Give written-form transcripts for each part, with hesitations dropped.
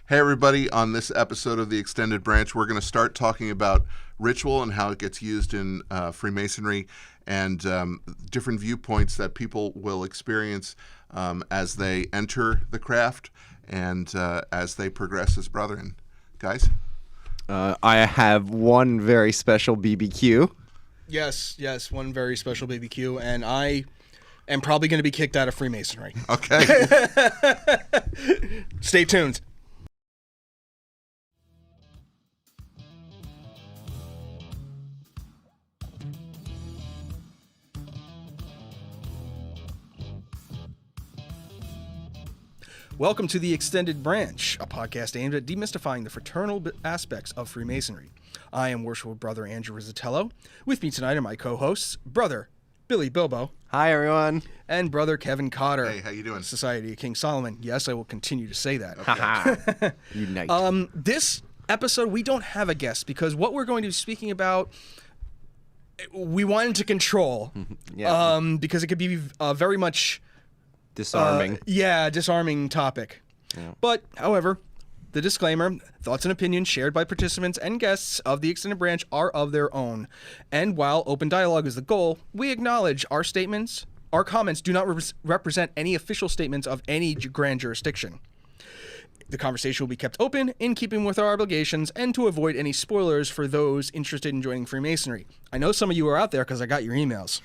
Hey everybody, on this episode of The Extended Branch, we're going to start talking about ritual and how it gets used in Freemasonry and different viewpoints that people will experience as they enter the craft and as they progress as brethren. Guys? I have one very special BBQ. Yes, one very special BBQ, and I am probably going to be kicked out of Freemasonry. Okay. Stay tuned. Welcome to The Extended Branch, a podcast aimed at demystifying the fraternal aspects of Freemasonry. I am worshipful brother Andrew Rizzatello. With me tonight are my co-hosts, brother Billy Bilbo. Hi, everyone. And brother Kevin Cotter. Hey, how you doing? Society of King Solomon. Yes, I will continue to say that. Haha. Unite. This episode, we don't have a guest because what we're going to be speaking about, we wanted to control. Yeah. Because it could be very much... Disarming. disarming topic. Yeah. But, however, the disclaimer, thoughts and opinions shared by participants and guests of the Extended Branch are of their own. And while open dialogue is the goal, we acknowledge our comments do not represent any official statements of any grand jurisdiction. The conversation will be kept open in keeping with our obligations and to avoid any spoilers for those interested in joining Freemasonry. I know some of you are out there because I got your emails.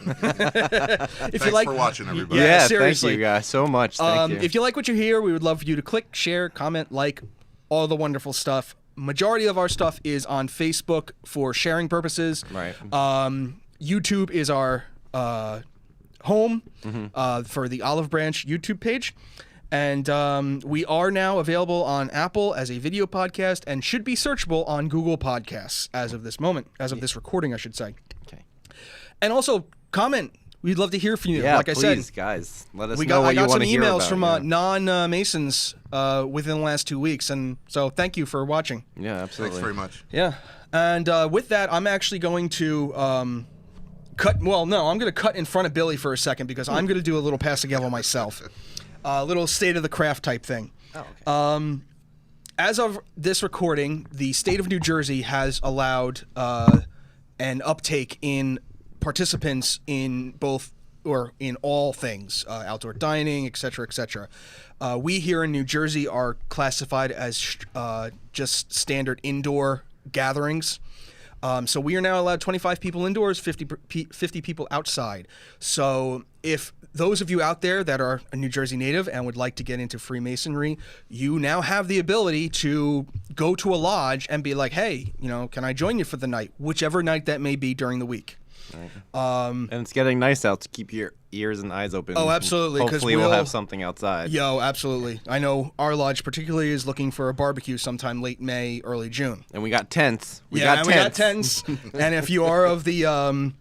Thanks for watching, everybody. Yeah, seriously. Thank you guys so much. Thank you. If you like what you hear, we would love for you to click, share, comment, like, all the wonderful stuff. Majority of our stuff is on Facebook for sharing purposes. Right. YouTube is our home for the Olive Branch YouTube page. And we are now available on Apple as a video podcast and should be searchable on Google Podcasts as of this moment, as of this recording, I should say. Okay. And also, comment. We'd love to hear from you. Yeah, like I please, said, guys, let us know what I you got want some to hear about. emails from non-Masons within the last 2 weeks, and so thank you for watching. Yeah, absolutely. Thanks very much. Yeah, and with that, I'm actually going to cut. Well, no, I'm going to cut in front of Billy for a second because I'm going to do a little Passagello myself, a little state of the craft type thing. Oh, okay. As of this recording, the state of New Jersey has allowed an uptake in participants in both or in all things, outdoor dining, etc., etc. We here in New Jersey are classified as just standard indoor gatherings. So we are now allowed 25 people indoors, 50 people outside. So if those of you out there that are a New Jersey native and would like to get into Freemasonry, you now have the ability to go to a lodge and be like, hey, can I join you for the night, whichever night that may be during the week. Right. And it's getting nice out to keep your ears and eyes open. Oh, absolutely. Hopefully we'll have something outside. Yo, absolutely. I know our lodge particularly is looking for a barbecue sometime late May, early June. And we got tents. We got tents. And if you are of the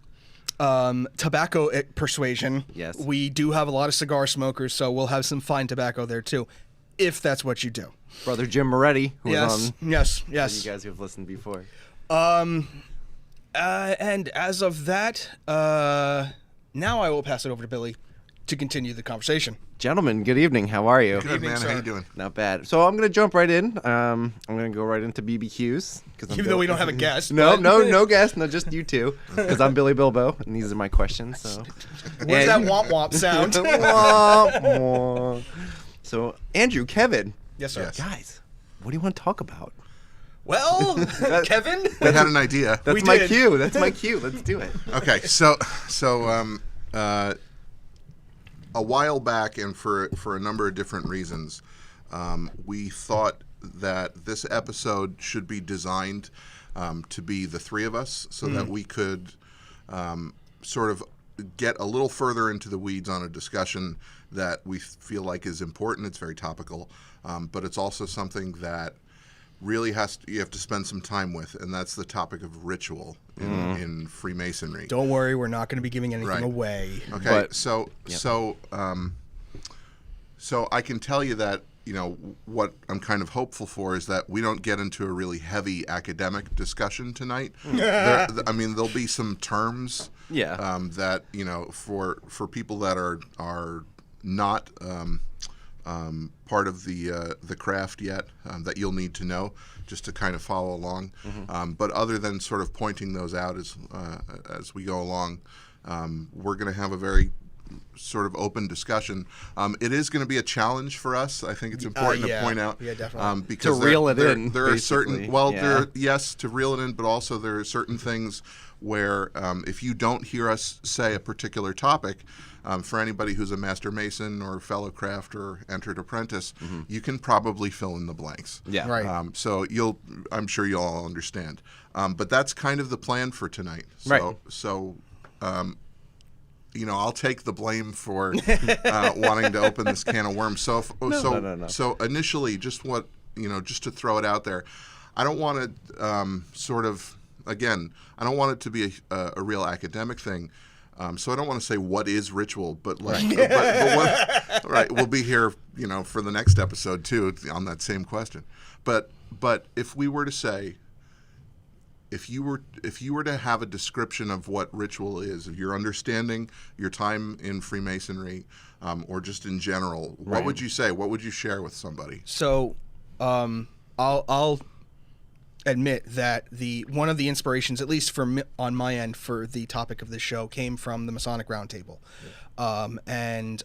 tobacco persuasion, yes, we do have a lot of cigar smokers, so we'll have some fine tobacco there too, if that's what you do. Brother Jim Moretti, who was on. Yes. You guys who have listened before. And as of that, now I will pass it over to Billy to continue the conversation. Gentlemen, good evening. How are you? Good evening, man. sir. How you doing? Not bad. So I'm going to jump right in. I'm going to go right into BBQs. Even though we don't have a guest. No guest. No, just you two. Because I'm Billy Bilbo, and these are my questions. So. Where's that womp-womp sound? Womp, womp. So, Andrew, Kevin. Yes, sir. Yes. Guys, what do you want to talk about? Well, Kevin? We had an idea. That's my cue. That's my cue. Let's do it. Okay, so a while back, and for a number of different reasons, we thought that this episode should be designed to be the three of us so that we could sort of get a little further into the weeds on a discussion that we feel like is important. It's very topical, but it's also something that really you have to spend some time with, and that's the topic of ritual in Freemasonry. Don't worry, we're not going to be giving anything away. Okay, but, so I can tell you that what I'm kind of hopeful for is that we don't get into a really heavy academic discussion tonight. There'll be some terms that for people that are not part of the craft yet that you'll need to know just to kind of follow along. But other than sort of pointing those out as we go along, we're going to have a very sort of open discussion. It is going to be a challenge for us. I think it's important to point out. Yeah, definitely. Because To reel it in, there are certain, well, yeah. yes, to reel it in, but also there are certain things where if you don't hear us say a particular topic, for anybody who's a master mason or fellow craft or entered apprentice, you can probably fill in the blanks. Yeah. Right. So I'm sure you'll all understand. But that's kind of the plan for tonight. So, Right. So, I'll take the blame for wanting to open this can of worms. No. So initially, just to throw it out there, I don't want to I don't want it to be a real academic thing. So I don't want to say what is ritual, but we'll be here, for the next episode too on that same question. But if we were to say, if you were to have a description of what ritual is, of your understanding, your time in Freemasonry, or just in general, what would you say? What would you share with somebody? So, I'll admit that one of the inspirations, at least for me, on my end, for the topic of this show, came from the Masonic Roundtable. And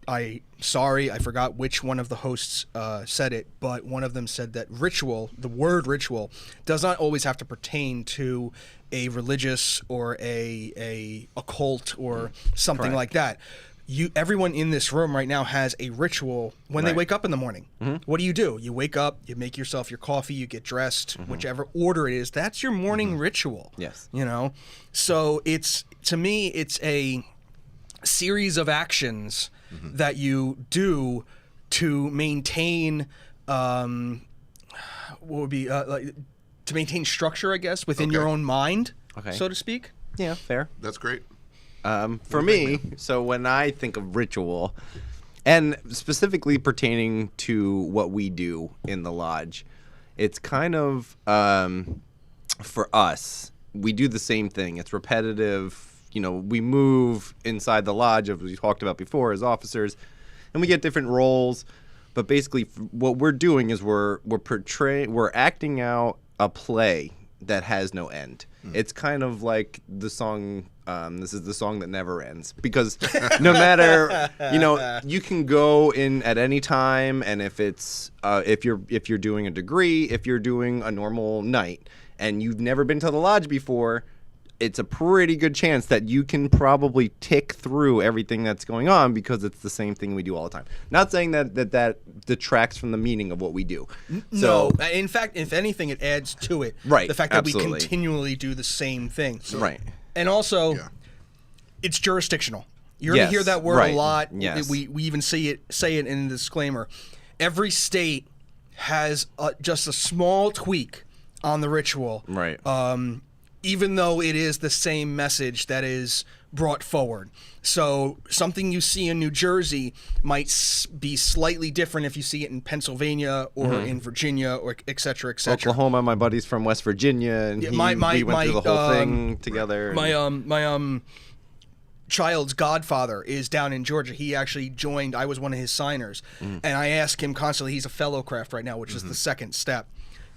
I sorry, I forgot which one of the hosts said it, but one of them said that ritual, the word ritual, does not always have to pertain to a religious or a occult or something like that. Everyone in this room right now has a ritual when they wake up in the morning. What do? You wake up, you make yourself your coffee, you get dressed, whichever order it is. That's your morning ritual. Yes. So to me, it's a series of actions that you do to maintain what would be to maintain structure, I guess, within your own mind, so to speak. Yeah, fair. That's great. For me, so when I think of ritual, and specifically pertaining to what we do in the lodge, it's kind of, for us, we do the same thing. It's repetitive. We move inside the lodge, as we talked about before, as officers, and we get different roles. But basically, what we're doing is we're acting out a play that has no end. It's kind of like the song, this is the song that never ends, because no matter, you can go in at any time, and if it's if you're doing a degree, if you're doing a normal night and you've never been to the lodge before, it's a pretty good chance that you can probably tick through everything that's going on, because it's the same thing we do all the time. Not saying that detracts from the meaning of what we do. No, in fact, if anything, it adds to it. Right, The fact that absolutely. we continually do the same thing. Right. And also, it's jurisdictional. You're going to hear that word a lot. Yes. We even say it in the disclaimer. Every state has just a small tweak on the ritual. Right. Even though it is the same message that is brought forward. So something you see in New Jersey might be slightly different if you see it in Pennsylvania or in Virginia, or et cetera, et cetera. Oklahoma, my buddy's from West Virginia, and we went through the whole thing together. My child's godfather is down in Georgia. He actually joined. I was one of his signers, and I ask him constantly. He's a fellow craft right now, which is the second step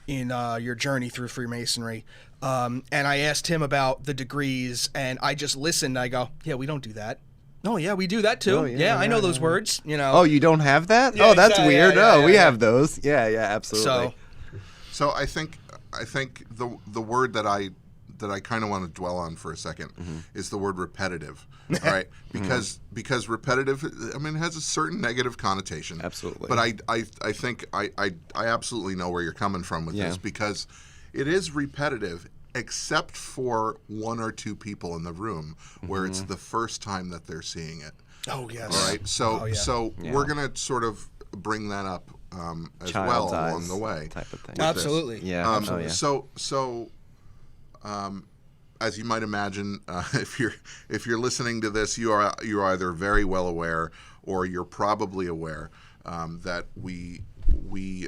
in your journey through Freemasonry. And I asked him about the degrees, and I just listened. I go, yeah, we don't do that. Oh, yeah, we do that too. Oh, yeah, I know those words. Oh, you don't have that? Yeah, oh, that's exactly. weird. Yeah, we have those. Yeah, absolutely. So I think the word that I kind of want to dwell on for a second is the word repetitive. All right, because repetitive, it has a certain negative connotation. Absolutely. But I think I absolutely know where you're coming from with this, because it is repetitive, except for one or two people in the room where it's the first time that they're seeing it. Oh, yes. All right. So we're gonna sort of bring that up as Child's well eyes along the way. type of thing. Absolutely. Yeah. Absolutely. So, as you might imagine, if you're listening to this, you're either very well aware, or you're probably aware that we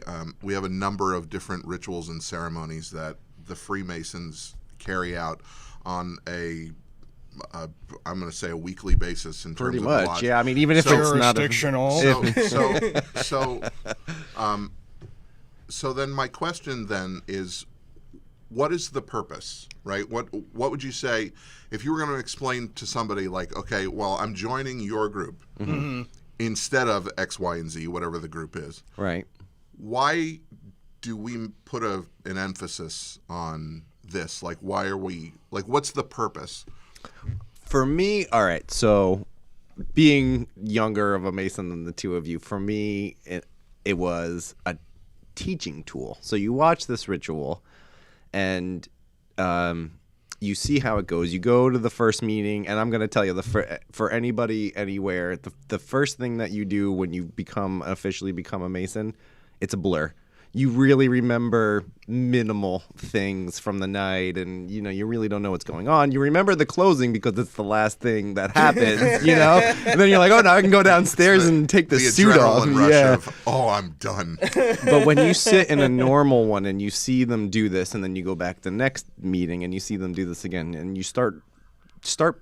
have a number of different rituals and ceremonies that the Freemasons carry out on a I'm going to say a weekly basis in Pretty terms of the much, lodge. yeah. I mean, even if So- it's not a, Jurisdictional. So then my question then is, what is the purpose, right? What would you say if you were going to explain to somebody like, okay, well, I'm joining your group instead of X, Y, and Z, whatever the group is. right. Why do we put an emphasis on this? Like, why are we, like, what's the purpose? For me, all right. So, being younger of a Mason than the two of you, for me, it was a teaching tool. So you watch this ritual, and you see how it goes. You go to the first meeting, and I'm going to tell you, for anybody anywhere, the first thing that you do when you officially become a Mason, it's a blur. You really remember minimal things from the night, and you really don't know what's going on. You remember the closing because it's the last thing that happens, and then you're like, oh, now I can go downstairs and take the suit off. adrenaline rush Yeah. of, oh, I'm done. But when you sit in a normal one and you see them do this, and then you go back the next meeting and you see them do this again, and you start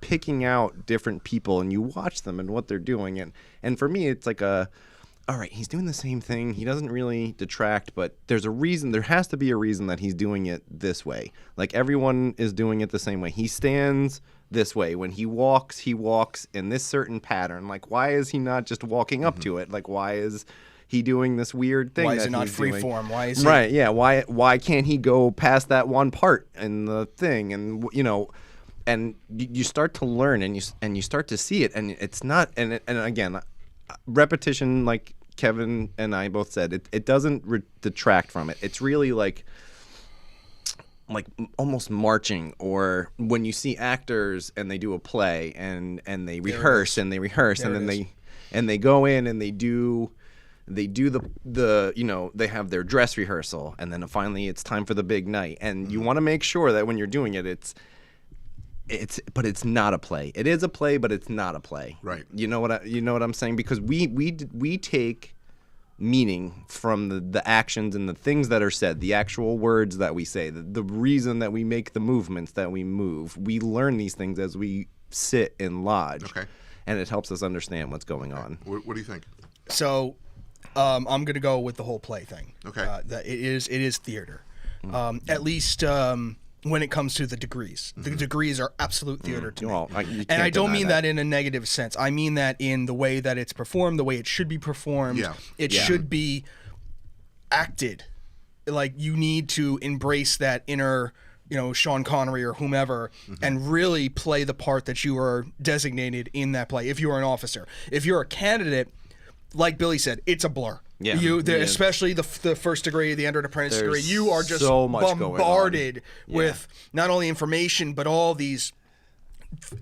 picking out different people and you watch them and what they're doing, and for me, it's like all right, he's doing the same thing. He doesn't really detract, but there's a reason. There has to be a reason that he's doing it this way. Like, everyone is doing it the same way. He stands this way. When he walks in this certain pattern. Like, why is he not just walking up to it? Like, why is he doing this weird thing? Why is that it not he's free doing? form? Why is it Right, yeah. Why can't he go past that one part in the thing? And and you start to learn, and you start to see it, and it's not. And again, repetition, like Kevin and I both said, it doesn't detract from it. It's really like almost marching, or when you see actors and they do a play and they rehearse and then they go in and they do the they have their dress rehearsal, and then finally it's time for the big night, and you want to make sure that when you're doing it, but it's not a play. It is a play, but it's not a play. Right. You know what I'm saying? Because we take meaning from the actions and the things that are said, the actual words that we say, the reason that we make the movements that we move. We learn these things as we sit in lodge. Okay. And it helps us understand what's going on. What do you think? So, I'm going to go with the whole play thing. Okay. That it is theater, at least when it comes to the degrees. The degrees are absolute theater to me. Well, you And can't I don't deny mean that in a negative sense. I mean that in the way that it's performed, the way it should be performed. Yeah. It should be acted. Like, you need to embrace that inner, Sean Connery or whomever, and really play the part that you are designated in that play. If you are an officer, if you're a candidate, like Billy said, it's a blur. Yeah. Especially the first degree, the entered apprentice degree, There's you are just so much going on. bombarded Yeah. with not only information but all these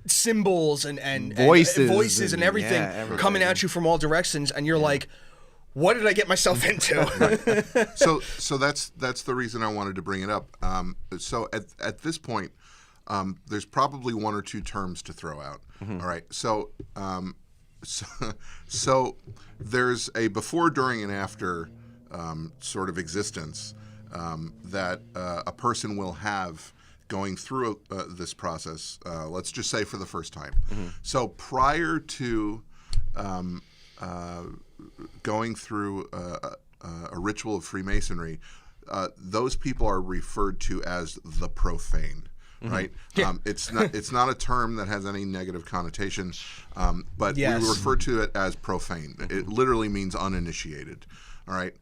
symbols and Voices and and, everything, yeah, everything. coming at you from all directions, and you're like, what did I get myself into? So that's the reason I wanted to bring it up. So at this point, there's probably one or two terms to throw out. All right. So there's a before, during, and after sort of existence that a person will have going through this process. Let's just say for the first time. So prior to going through a ritual of Freemasonry, those people are referred to as the profane. Right. Yeah. It's not a term that has any negative connotation, but Yes. we refer to it as profane. It literally means uninitiated. All right.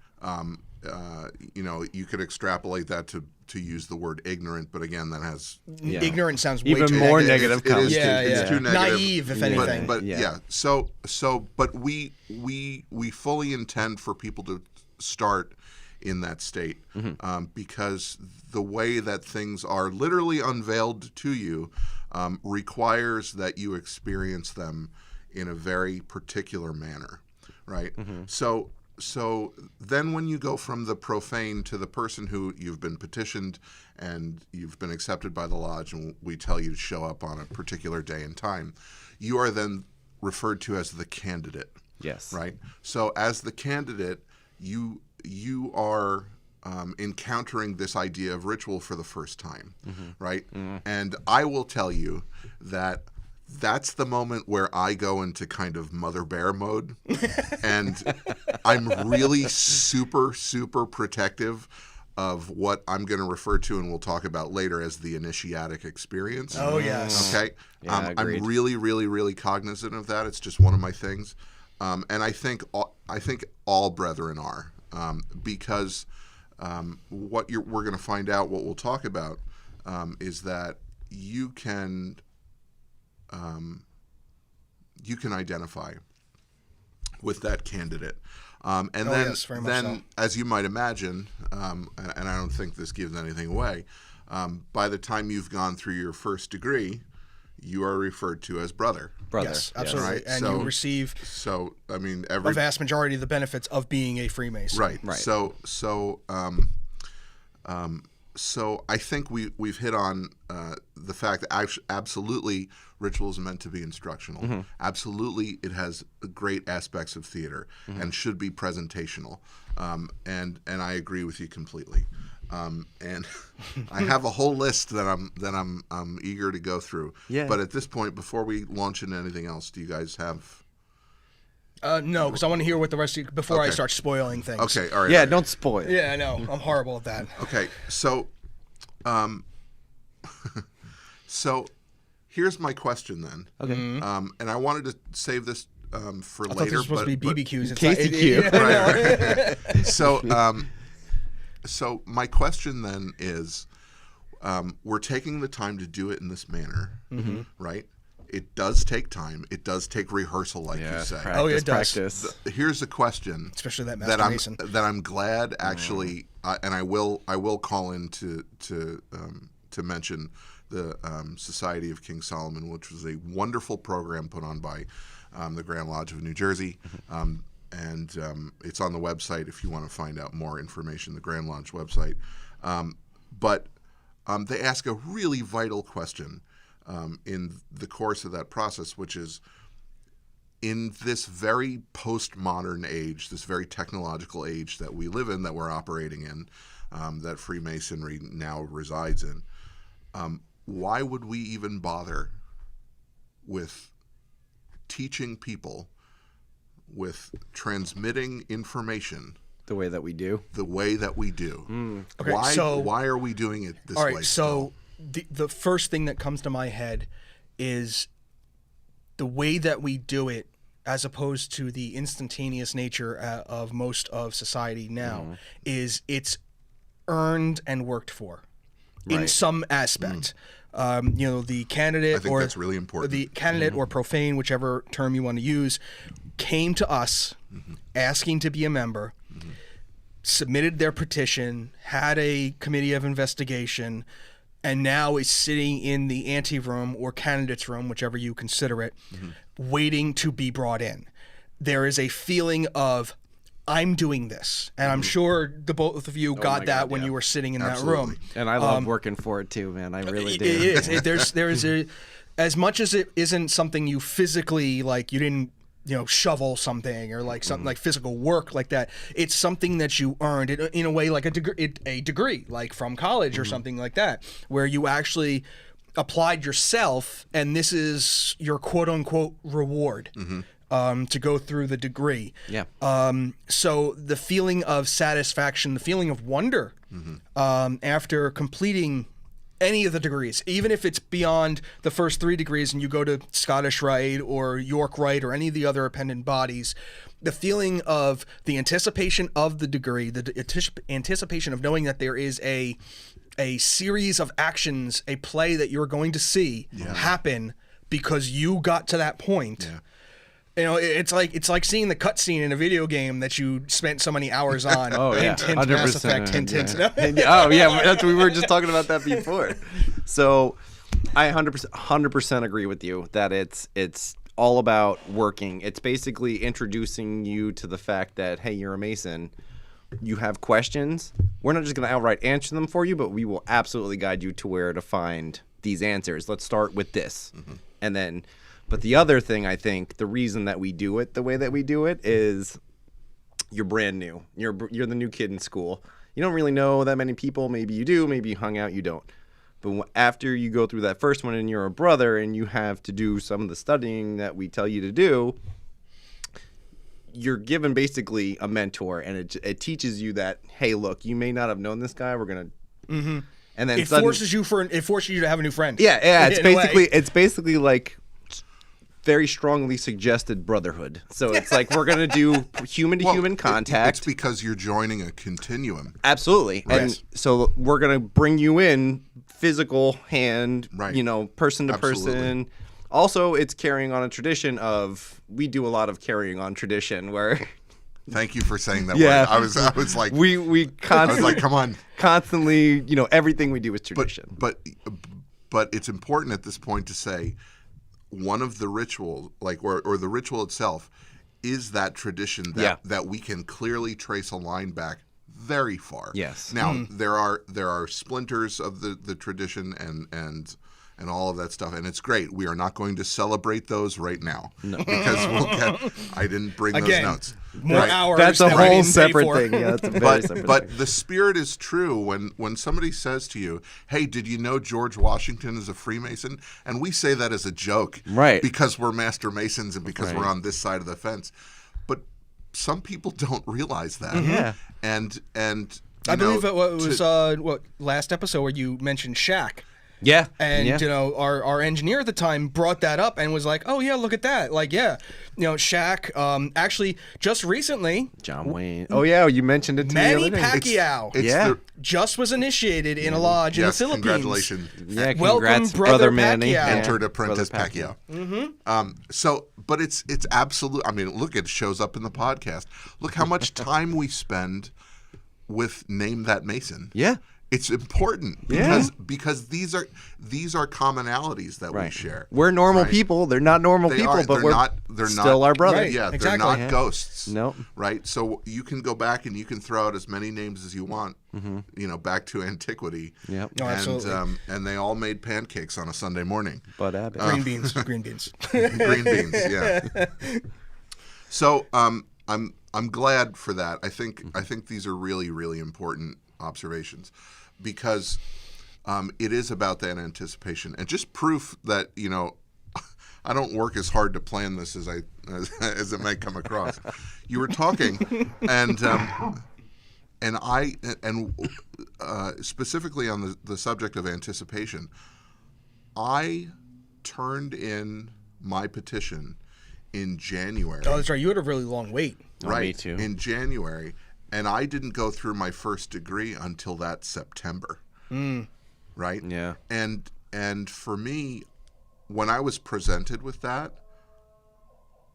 You could extrapolate that to use the word ignorant, but again, that has Ignorant sounds way Even too more negative. negative. it's too negative. Naive, if anything. But Yeah. yeah. So but we fully intend for people to start in that state, because the way that things are literally unveiled to you requires that you experience them in a very particular manner, right? So then when you go from the profane to the person who you've been petitioned and you've been accepted by the lodge, and we tell you to show up on a particular day and time, you are then referred to as the candidate. Yes. Right? So as the candidate, you are encountering this idea of ritual for the first time, right? And I will tell you that that's the moment where I go into kind of mother bear mode, and I'm really super, super protective of what I'm going to refer to and we'll talk about later as the initiatic experience. Oh, yes. Okay. Yeah, agreed. I'm really, really, really cognizant of that. It's just one of my things, and I think all brethren are, because we're going to find out, what we'll talk about, is that you can identify with that candidate. And then, yes, very much so. as you might imagine, and I don't think this gives anything away, by the time you've gone through your first degree, you are referred to as brother. Yes, absolutely. Right? And So- you receive So, I mean, a every vast majority of the benefits of being a Freemason. right. Right. So I think we've hit on the fact that absolutely ritual is meant to be instructional. Absolutely, it has great aspects of theater and should be presentational. And I agree with you completely. And I have a whole list that I'm eager to go through. Yeah. But at this point, before we launch into anything else, do you guys have? No, because I want to hear what the rest of you, before I Okay. start spoiling things. Okay, all right. Yeah, don't spoil. Yeah, I know. I'm horrible at that. Okay, so, so here's my question then. Okay. And I wanted to save this for I thought later. this was supposed to be but- BBQs. It's KCQ. Right. So my question then is, we're taking the time to do it in this manner, right? It does take time. It does take rehearsal, like you say. Practice, Oh, yeah, it does. practice. Here's a question, Especially that Master Mason. I'm glad actually, and I will call in to mention the Society of King Solomon, which was a wonderful program put on by the Grand Lodge of New Jersey, and it's on the website if you want to find out more information. The Grand Lodge website, but they ask a really vital question in the course of that process, which is, in this very postmodern age, this very technological age that we live in, that we're operating in, that Freemasonry now resides in, why would we even bother with teaching people, with transmitting information The way that we do. the way that we do? Okay, why are we doing it this All way? right, so the first thing that comes to my head is the way that we do it, as opposed to the instantaneous nature of most of society now, is it's earned and worked for in Right. some aspect. The candidate I think or that's really important. the candidate or profane, whichever term you want to use, came to us asking to be a member, submitted their petition, had a committee of investigation, and now is sitting in the ante room or candidate's room, whichever you consider it, waiting to be brought in. There is a feeling of, I'm doing this. And I'm sure the both of you got my that God, when yeah. you were sitting in Absolutely. that room. And I love working for it too, man. I really do. It is. There is a, as much as it isn't something you physically, like, you didn't, shovel something or like something like physical work like that. It's something that you earned in a way, like a degree, like from college or something like that, where you actually applied yourself, and this is your quote unquote reward. To go through the degree. Yeah. So the feeling of satisfaction, the feeling of wonder after completing any of the degrees, even if it's beyond the first 3 degrees and you go to Scottish Rite or York Rite or any of the other appendant bodies, the feeling of the anticipation of the degree, the anticipation of knowing that there is a series of actions, a play that you're going to see happen because you got to that point. Yeah. It's like seeing the cutscene in a video game that you spent so many hours on. Oh yeah, Hint, hint, Mass Effect, hint, hint. Yeah. Oh yeah, that's we were just talking about that before. So, I 100% agree with you that it's all about working. It's basically introducing you to the fact that, hey, you're a Mason. You have questions. We're not just going to outright answer them for you, but we will absolutely guide you to where to find these answers. Let's start with this, and then. But the other thing, I think, the reason that we do it the way that we do it is you're brand new. You're the new kid in school. You don't really know that many people. Maybe you do. Maybe you hung out. You don't. But after you go through that first one and you're a brother and you have to do some of the studying that we tell you to do, you're given basically a mentor, and it teaches you that, hey, look, you may not have known this guy. We're gonna, and then It forces you to have a new friend. yeah. In It's basically like very strongly suggested brotherhood. So it's like we're gonna do human to human contact. It's because you're joining a continuum. Absolutely. Right. And so we're going to bring you in physical hand, Right. person to Absolutely. person. Also, it's carrying on a tradition of, we do a lot of carrying on tradition where Thank you for saying that Yeah. word. I was like, we I was constantly, like, come on. everything we do is tradition. But it's important at this point to say one of the rituals, or the ritual itself, is that tradition that we can clearly trace a line back very far. Yes. Now there are splinters of the tradition and all of that stuff, and it's great. We are not going to celebrate those right now because we'll get. I didn't bring Again, those notes. more hours. That's a that we whole didn't pay separate for. thing. Yeah, that's a very separate thing. But the spirit is true when somebody says to you, "Hey, did you know George Washington is a Freemason?" And we say that as a joke, Right. Because we're Master Masons and because we're on this side of the fence. But some people don't realize that. Yeah. And I believe it was last episode where you mentioned Shaq. Yeah. And yeah. our engineer at the time brought that up and was like, "Oh yeah, look at that!" Like, yeah, Shaq. Actually, just recently, John Wayne. Oh yeah, you mentioned it to me the Manny other day. Pacquiao it's Yeah. just was initiated in a lodge in the yes, Philippines. congratulations. Yeah, Welcome, congrats, brother Manny. Pacquiao. Yeah. Entered Apprentice Brother Pacquiao. But it's absolute. I mean, look, it shows up in the podcast. Look how much time we spend with Name That Mason. Yeah. It's important because these are commonalities that we share. We're normal right? people. They're not normal They people, are. but They're still not, our brothers. Right. Yeah, Exactly. they're not Yeah. ghosts. Nope. Right. So you can go back and you can throw out as many names as you want. Back to antiquity. Yep. No, And absolutely. And they all made pancakes on a Sunday morning. Bud Abbott. Green beans. Green beans. Green beans. Yeah. So I'm glad for that. I think these are really, really important observations because it is about that anticipation and just proof that I don't work as hard to plan this as it might come across. You were talking and specifically on the subject of anticipation, I turned in my petition in January. Oh, that's right. You had a really long wait. Right, me too. in January, and I didn't go through my first degree until that September. Right? Yeah. And for me, when I was presented with that,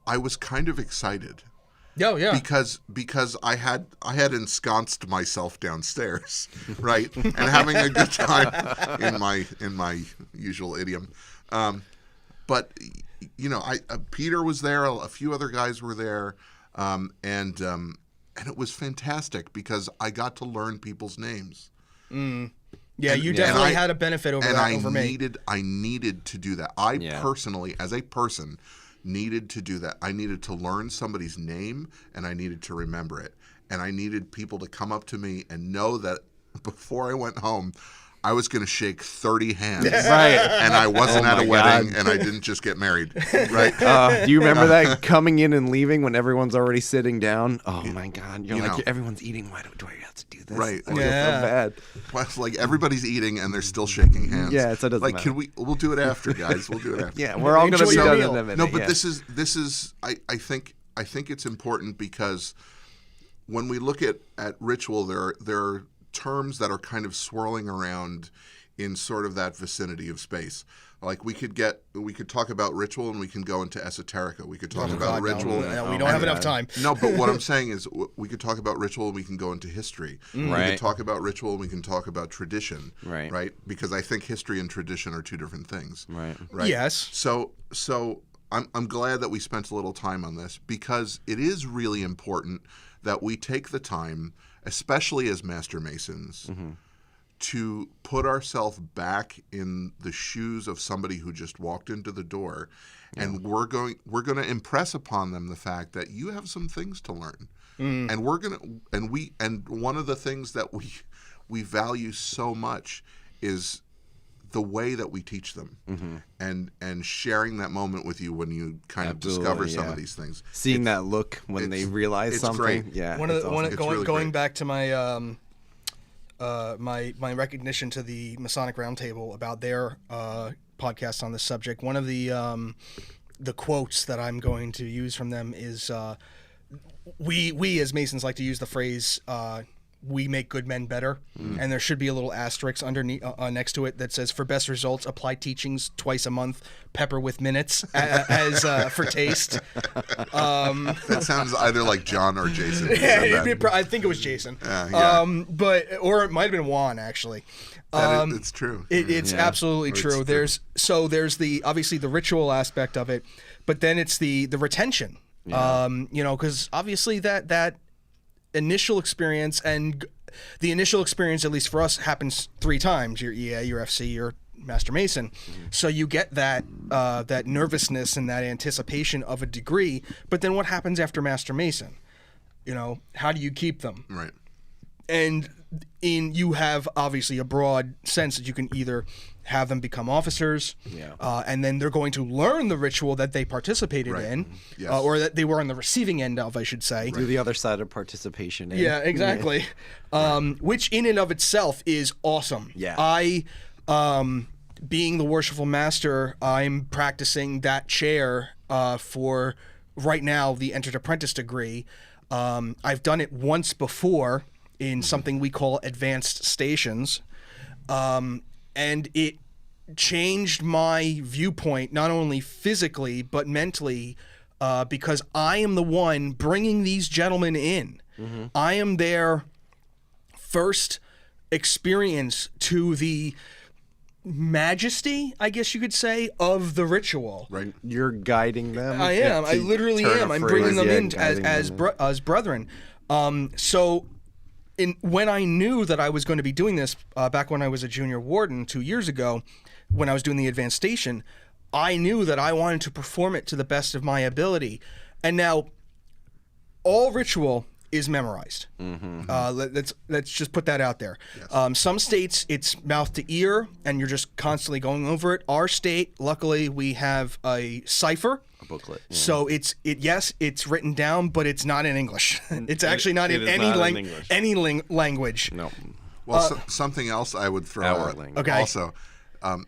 I was kind of excited. Oh, yeah. Because I had ensconced myself downstairs, right, and having a good time in my usual idiom. But Peter was there, a few other guys were there, and it was fantastic because I got to learn people's names. Yeah, you definitely had a benefit over that over me. I needed to do that. I personally, as a person, needed to do that. I needed to learn somebody's name, and I needed to remember it. And I needed people to come up to me and know that before I went home, I was going to shake 30 hands. Right. And I wasn't at a my wedding, God. and I didn't just get married. Right? Do you remember that coming in and leaving when everyone's already sitting down? Oh my God! You're like, everyone's eating. Why do I have to do this? Right. I feel so bad. Well, it's like everybody's eating, and they're still shaking hands. Yeah, so it doesn't like, matter. we'll do it after, guys. We'll do it after. Yeah, we're all going to be Enjoy your done meal. in a minute. No, but yeah. this is I think it's important because when we look at ritual, there are terms that are kind of swirling around in sort of that vicinity of space. Like we could talk about ritual and we can go into esoterica. We could talk about ritual. No, we don't have enough time. No, but what I'm saying is we could talk about ritual and we can go into history. We Right. could talk about ritual and we can talk about tradition. Right. Right? Because I think history and tradition are two different things. Right. Right? Yes. So I'm glad that we spent a little time on this because it is really important that we take the time, especially as Master Masons, to put ourselves back in the shoes of somebody who just walked into the door, and we're going to impress upon them the fact that you have some things to learn, and one of the things that we value so much is the way that we teach them, and sharing that moment with you when you kind of discover some of these things. Seeing that look when they realize it's something. great. Yeah. Going back to my my recognition to the Masonic Roundtable about their podcast on this subject. One of the quotes that I'm going to use from them is we as Masons like to use the phrase we make good men better, and there should be a little asterisk underneath next to it that says, for best results, apply teachings twice a month, pepper with minutes as for taste. That sounds either like John or Jason. I think it was Jason. Or it might have been Juan, actually. It's true. It's absolutely true. There's the obviously the ritual aspect of it, but then it's the retention. Because obviously that initial experience, and the initial experience, at least for us, happens 3 times. Your EA, your FC, your Master Mason. So you get that nervousness and that anticipation of a degree. But then what happens after Master Mason? How do you keep them? Right. And you have obviously a broad sense that you can either have them become officers, and then they're going to learn the ritual that they participated in, or that they were on the receiving end of, I should say. Do the other side of participation. Yeah, exactly. Which in and of itself is awesome. Yeah. I, being the Worshipful Master, I'm practicing that chair for right now the Entered Apprentice degree. I've done it once before in something we call advanced stations. And it changed my viewpoint, not only physically, but mentally, because I am the one bringing these gentlemen in. I am their first experience to the majesty, I guess you could say, of the ritual. Right. You're guiding them. I am. I literally am. I'm bringing them in as brethren. When I knew that I was going to be doing this back when I was a junior warden 2 years ago, when I was doing the advanced station, I knew that I wanted to perform it to the best of my ability. And now, all ritual is memorized. Let's just put that out there. Yes. Some states it's mouth to ear, and you're just constantly going over it. Our state, luckily, we have a cipher. A booklet. Yeah. So it's written down, but it's not in English. It's actually not in any language. No. Well, something else I would throw out okay. also.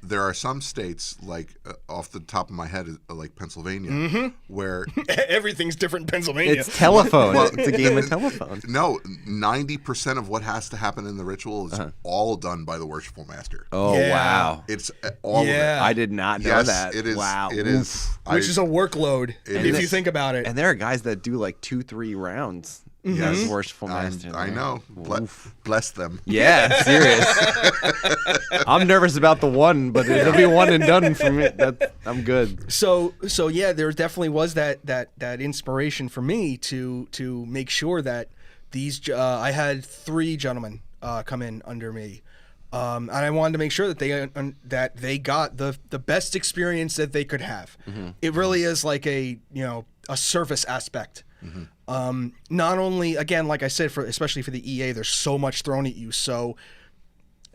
There are some states, like off the top of my head, like Pennsylvania, where everything's different in Pennsylvania. It's telephone. It's a game of telephone. No, 90% of what has to happen in the ritual is all done by the Worshipful Master. Oh, wow. It's all of it. I did not know that. It is. Wow. It is. Which is a workload, if you think about it. And there are guys that do like 2-3 rounds. As Worshipful Master. I know. Bless them. Yeah, serious. I'm nervous about the one, but it'll be one and done for me. I'm good. So yeah, there definitely was that inspiration for me to make sure that these I had 3 gentlemen come in under me, and I wanted to make sure that they got the best experience that they could have. It really is like a service aspect. Not only, again, like I said, especially for the EA, there's so much thrown at you. So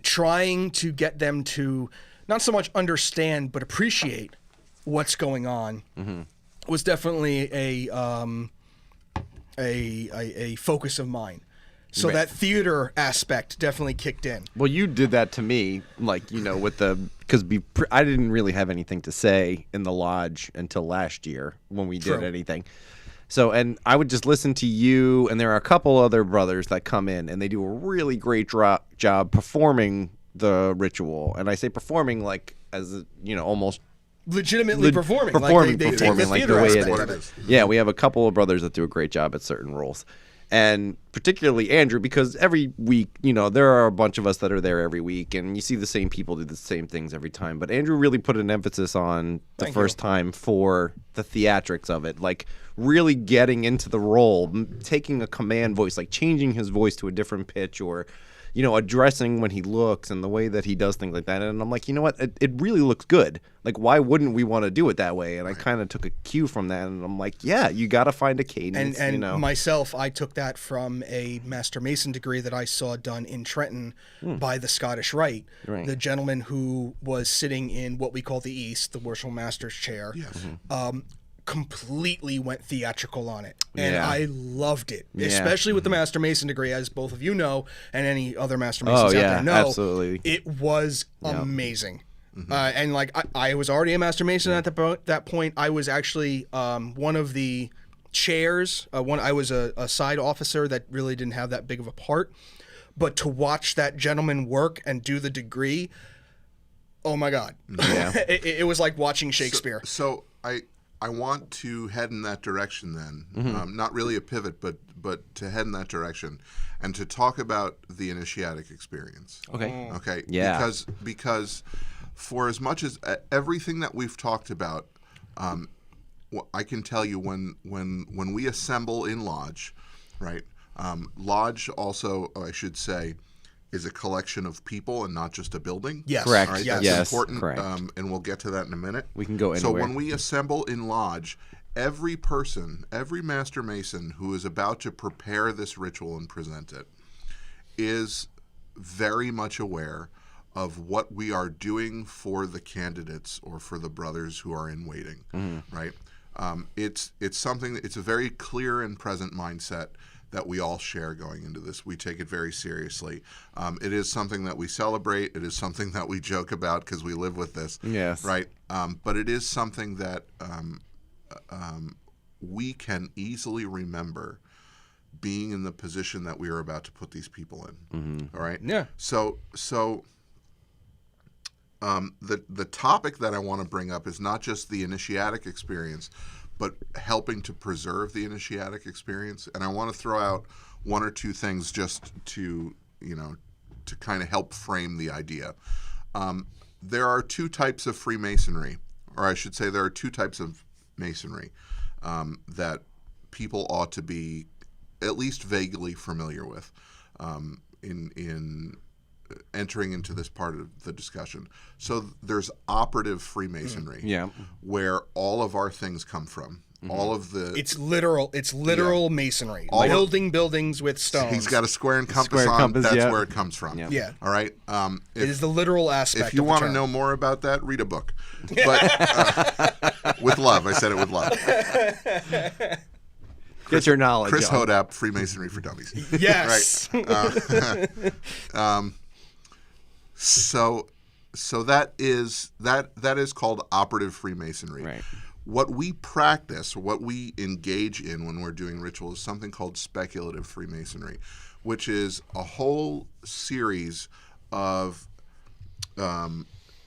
trying to get them to not so much understand, but appreciate what's going on was definitely a focus of mine. So that theater aspect definitely kicked in. Well, you did that to me, because I didn't really have anything to say in the lodge until last year when we did anything. So, and I would just listen to you, and there are a couple other brothers that come in, and they do a really great job performing the ritual. And I say performing like as, almost legitimately performing. They take the like theater the way aspect it is. Yeah, we have a couple of brothers that do a great job at certain roles. And particularly Andrew, because every week, there are a bunch of us that are there every week, and you see the same people do the same things every time. But Andrew really put an emphasis on the first time for the theatrics of it, like really getting into the role, taking a command voice, like changing his voice to a different pitch, or addressing when he looks and the way that he does things like that. And I'm like, you know what? It really looks good. Like, why wouldn't we want to do it that way? And I kind of took a cue from that, and I'm like, yeah, you got to find a cadence. And myself, I took that from from a Master Mason degree that I saw done in Trenton by the Scottish Rite. Right. The gentleman who was sitting in what we call the East, the Worshipful Master's chair, completely went theatrical on it. And Yeah. I loved it, Yeah. especially with the Master Mason degree, as both of you know, and any other Master Masons out there know. Absolutely. It was amazing. And like I was already a Master Mason at that point. I was actually one of the chairs. I was a side officer that really didn't have that big of a part. But to watch that gentleman work and do the degree, oh my God. Yeah. it was like watching Shakespeare. So I want to head in that direction then. Not really a pivot, but to head in that direction and to talk about the initiatic experience. Okay. Okay. Yeah. Because for as much as everything that we've talked about, I can tell you when we assemble in lodge, right? Lodge also, I should say, is a collection of people and not just a building. Yes. Correct. All right, Yes. that's Yes, important, correct. and we'll get to that in a minute. We can go So anywhere. when we assemble in lodge, every person, every Master Mason who is about to prepare this ritual and present it is very much aware of what we are doing for the candidates or for the brothers who are in waiting, right? It's something, it's a very clear and present mindset that we all share going into this. We take it very seriously. It is something that we celebrate. It is something that we joke about because we live with this. Yes. Right? But it is something that we can easily remember being in the position that we are about to put these people in. All right? Yeah. So the topic that I want to bring up is not just the initiatic experience, but helping to preserve the initiatic experience. And I want to throw out one or two things just to kind of help frame the idea. There are two types of Freemasonry, or I should say there are two types of Masonry that people ought to be at least vaguely familiar with in entering into this part of the discussion. So there's operative Freemasonry, where all of our things come from. All of the It's literal masonry. All of- Building buildings with stones. he's got a square and compass Square on. compass, That's yeah. where it comes from. Yeah. All right. It is the literal aspect. If you of the want to term. know more about that, read a book. But with love, I said it with love. Get your knowledge Chris on. Hodap, Freemasonry for Dummies. Yes. So that is called operative Freemasonry. Right. What we practice, what we engage in when we're doing ritual is something called speculative Freemasonry, which is a whole series of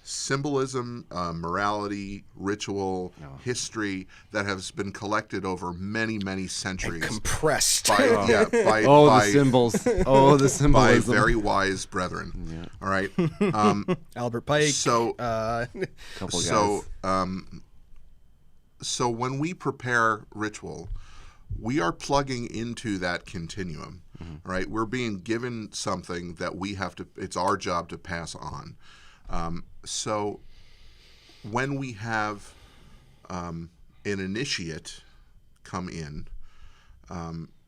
symbolism, morality, ritual, history that has been collected over many, many centuries. Compressed. By The symbols. Oh, the by symbolism. very wise brethren. All right. Albert Pike. So Couple so guys. so when we prepare ritual, we are plugging into that continuum. Right? We're being given something that we have to. It's our job to pass on. So when we have an initiate come in,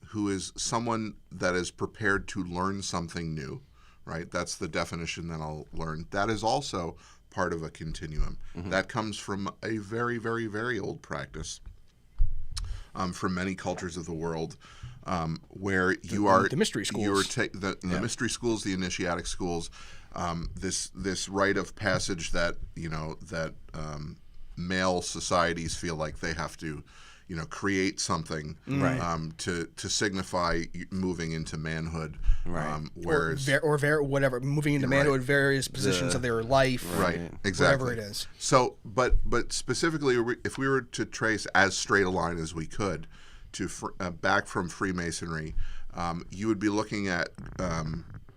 who is someone that is prepared to learn something new, right? That's the definition that I'll learn. That is also part of a continuum. That comes from a very, very, very old practice from many cultures of the world, where you are the mystery schools. You are the mystery schools, the initiatic schools. This rite of passage that male societies feel like they have to, create something to signify moving into manhood. Whereas whatever, moving into manhood, various positions of their life. right, exactly. Whatever it is. So, but specifically, if we were to trace as straight a line as we could to back from Freemasonry, you would be looking at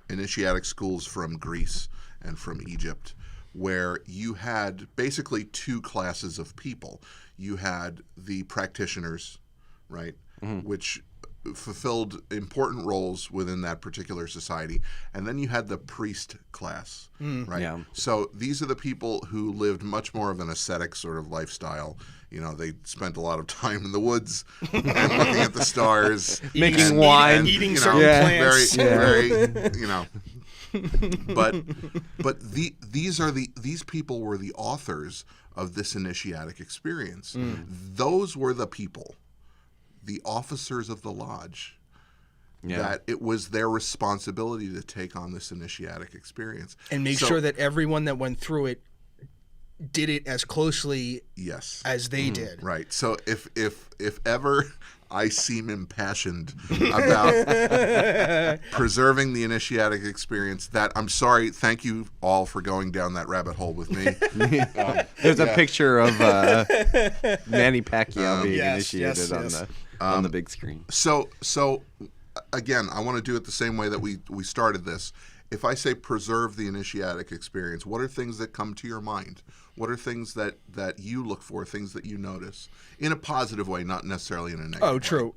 initiatic schools from Greece and from Egypt, where you had basically two classes of people. You had the practitioners, right, which fulfilled important roles within that particular society. And then you had the priest class, right? Yeah. So these are the people who lived much more of an ascetic sort of lifestyle. You know, they spent a lot of time in the woods and looking at the stars, Making wine, eating you know, certain plants. very, you know. But these people were the authors of this initiatic experience. Those were the people, the officers of the lodge, that it was their responsibility to take on this initiatic experience And make sure that everyone that went through it did it as closely as they did. Right. So if ever I seem impassioned about preserving the initiatic experience, that I'm sorry. Thank you all for going down that rabbit hole with me. There's a picture of Manny Pacquiao being Yes, initiated yes. on the big screen. So again, I want to do it the same way that we started this. If I say preserve the initiatic experience, what are things that come to your mind? What are things that you look for, things that you notice in a positive way, not necessarily in a negative way? Oh, true.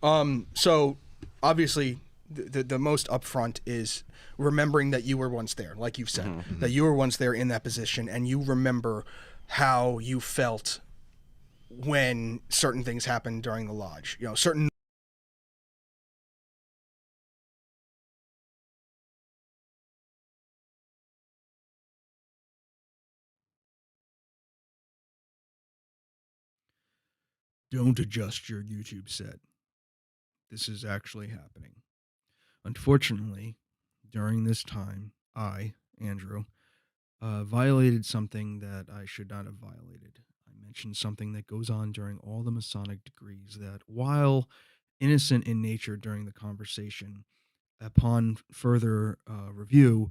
So obviously the most upfront is remembering that you were once there, like you've said, that you were once there in that position, and you remember how you felt when certain things happened during the lodge. You know, certain. Don't adjust your YouTube set. This is actually happening. Unfortunately, during this time, I, Andrew, violated something that I should not have violated. I mentioned something that goes on during all the Masonic degrees that, while innocent in nature during the conversation, upon further review,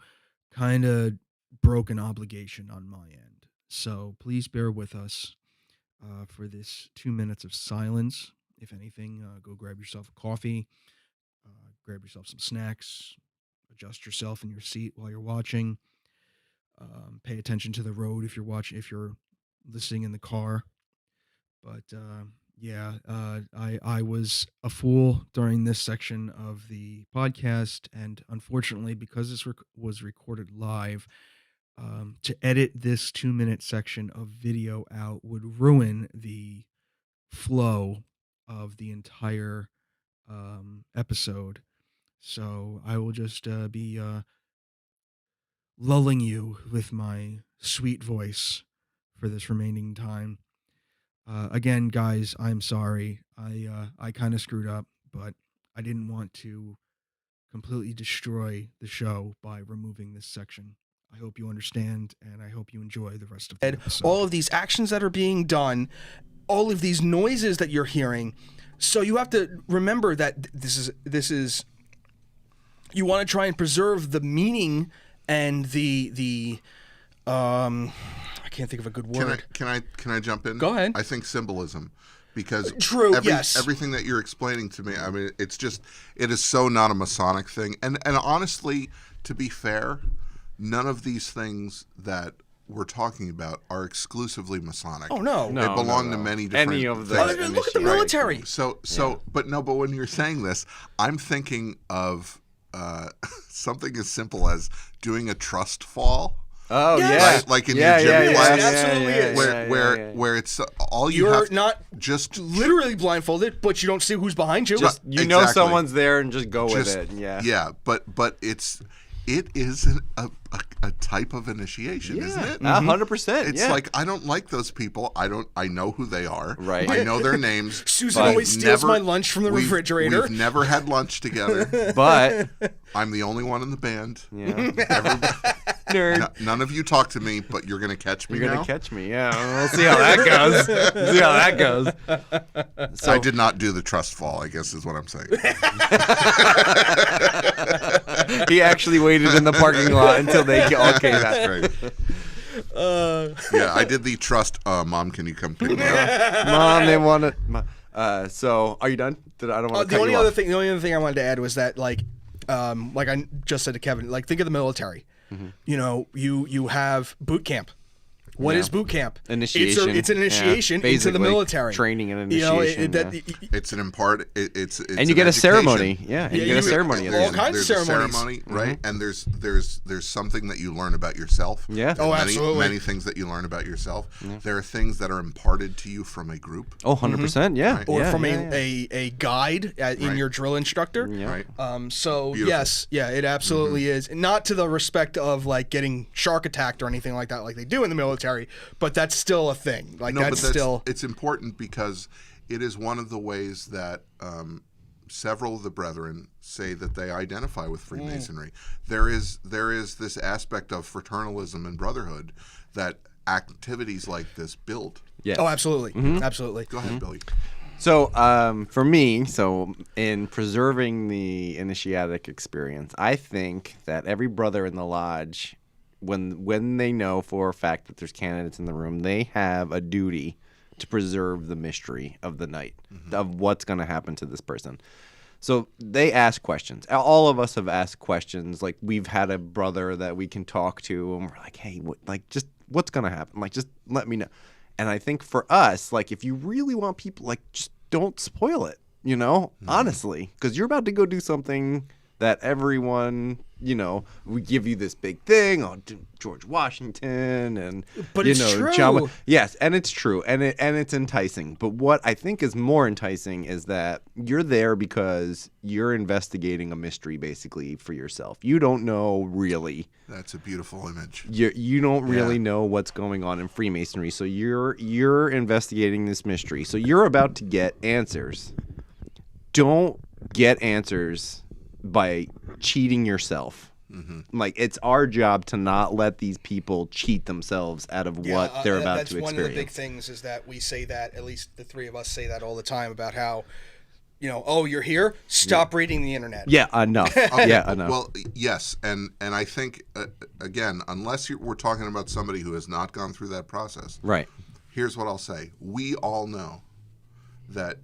kind of broke an obligation on my end. So please bear with us for this 2 minutes of silence. If anything, go grab yourself a coffee, grab yourself some snacks, adjust yourself in your seat while you're watching. Pay attention to the road if you're listening in the car. But I was a fool during this section of the podcast, and unfortunately, because this was recorded live, to edit this 2-minute section of video out would ruin the flow of the entire episode. So I will just be lulling you with my sweet voice for this remaining time. Again, guys, I'm sorry. I kind of screwed up, but I didn't want to completely destroy the show by removing this section. I hope you understand, and I hope you enjoy the rest of the episode. All of these actions that are being done, all of these noises that you're hearing. So you have to remember that this is you want to try and preserve the meaning and the I can't think of a good word. Can I jump in? Go ahead. I think symbolism, because everything that you're explaining to me, I mean, it is so not a Masonic thing. And honestly, to be fair, none of these things that we're talking about are exclusively Masonic. Oh no, they belong to many different Any of the things. Look at the military. But when you're saying this, I'm thinking of something as simple as doing a trust fall. Oh Yes. yeah, Right? Like in your gym class, absolutely is. where it's all You're have not just literally blindfolded, but you don't see who's behind you. just you know Exactly. someone's there and just go with it. Yeah, but it is a type of initiation, isn't it? 100%. It's like, I don't like those people. I know who they are. Right. I know their names. Susan always steals my lunch from the refrigerator. We've never had lunch together. But I'm the only one in the band. yeah, Nerd. None of you talk to me, but you're going to catch me you're now. gonna catch me. Yeah, we'll see how that goes. So I did not do the trust fall, I guess is what I'm saying. he actually waited in the parking lot until they all came out. That's right. Yeah, I did the trust. Mom, can you come pick me up? Mom, they want to. So, are you done? I don't want to The only other thing I wanted to add was that, like I just said to Kevin, like, think of the military. You know, you have boot camp, What is boot camp? Initiation. It's an initiation into the Basically, military. training and initiation. It's an it's and you an get a education. ceremony. Yeah, and Yeah, you get a you- ceremony. all kinds of There's a ceremonies. ceremony, right? And there's something that you learn about yourself. Yeah. Oh, many, absolutely. Many things that you learn about yourself. There are things that are imparted to you from a group. Oh, 100%. Yeah. Or yeah, from yeah, a guide in your drill instructor. Yeah. Right. So Beautiful. yes, yeah, it absolutely is. Not to the respect of like getting shark attacked or anything like that, like they do in the military, but that's still a thing. Like No, that's but still. it's important because it is one of the ways that several of the brethren say that they identify with Freemasonry. There is this aspect of fraternalism and brotherhood that activities like this build. Yeah. Oh, absolutely, absolutely. Go ahead, Billy. So, for me, in preserving the initiatic experience, I think that every brother in the lodge, when they know for a fact that there's candidates in the room, they have a duty to preserve the mystery of the night, of what's going to happen to this person. So they ask questions. All of us have asked questions. Like, we've had a brother that we can talk to, and we're like, hey, just what's going to happen? Like, just let me know. And I think for us, like, if you really want people, like, just don't spoil it, honestly, because you're about to go do something that everyone, we give you this big thing on George Washington and, But it's true. Yes, and it's true, and it's enticing. But what I think is more enticing is that you're there because you're investigating a mystery, basically, for yourself. You don't know really. That's a beautiful image. You don't really know what's going on in Freemasonry, so you're investigating this mystery. So you're about to get answers. Don't get answers by cheating yourself. Like, it's our job to not let these people cheat themselves out of what they're about to experience. That's one of the big things is that we say that, at least the three of us say that all the time about how, oh, you're here? Stop reading the internet. Yeah, enough. Yeah, enough. Well, yes, and I think again, unless we're talking about somebody who has not gone through that process, Right. Here's what I'll say: we all know that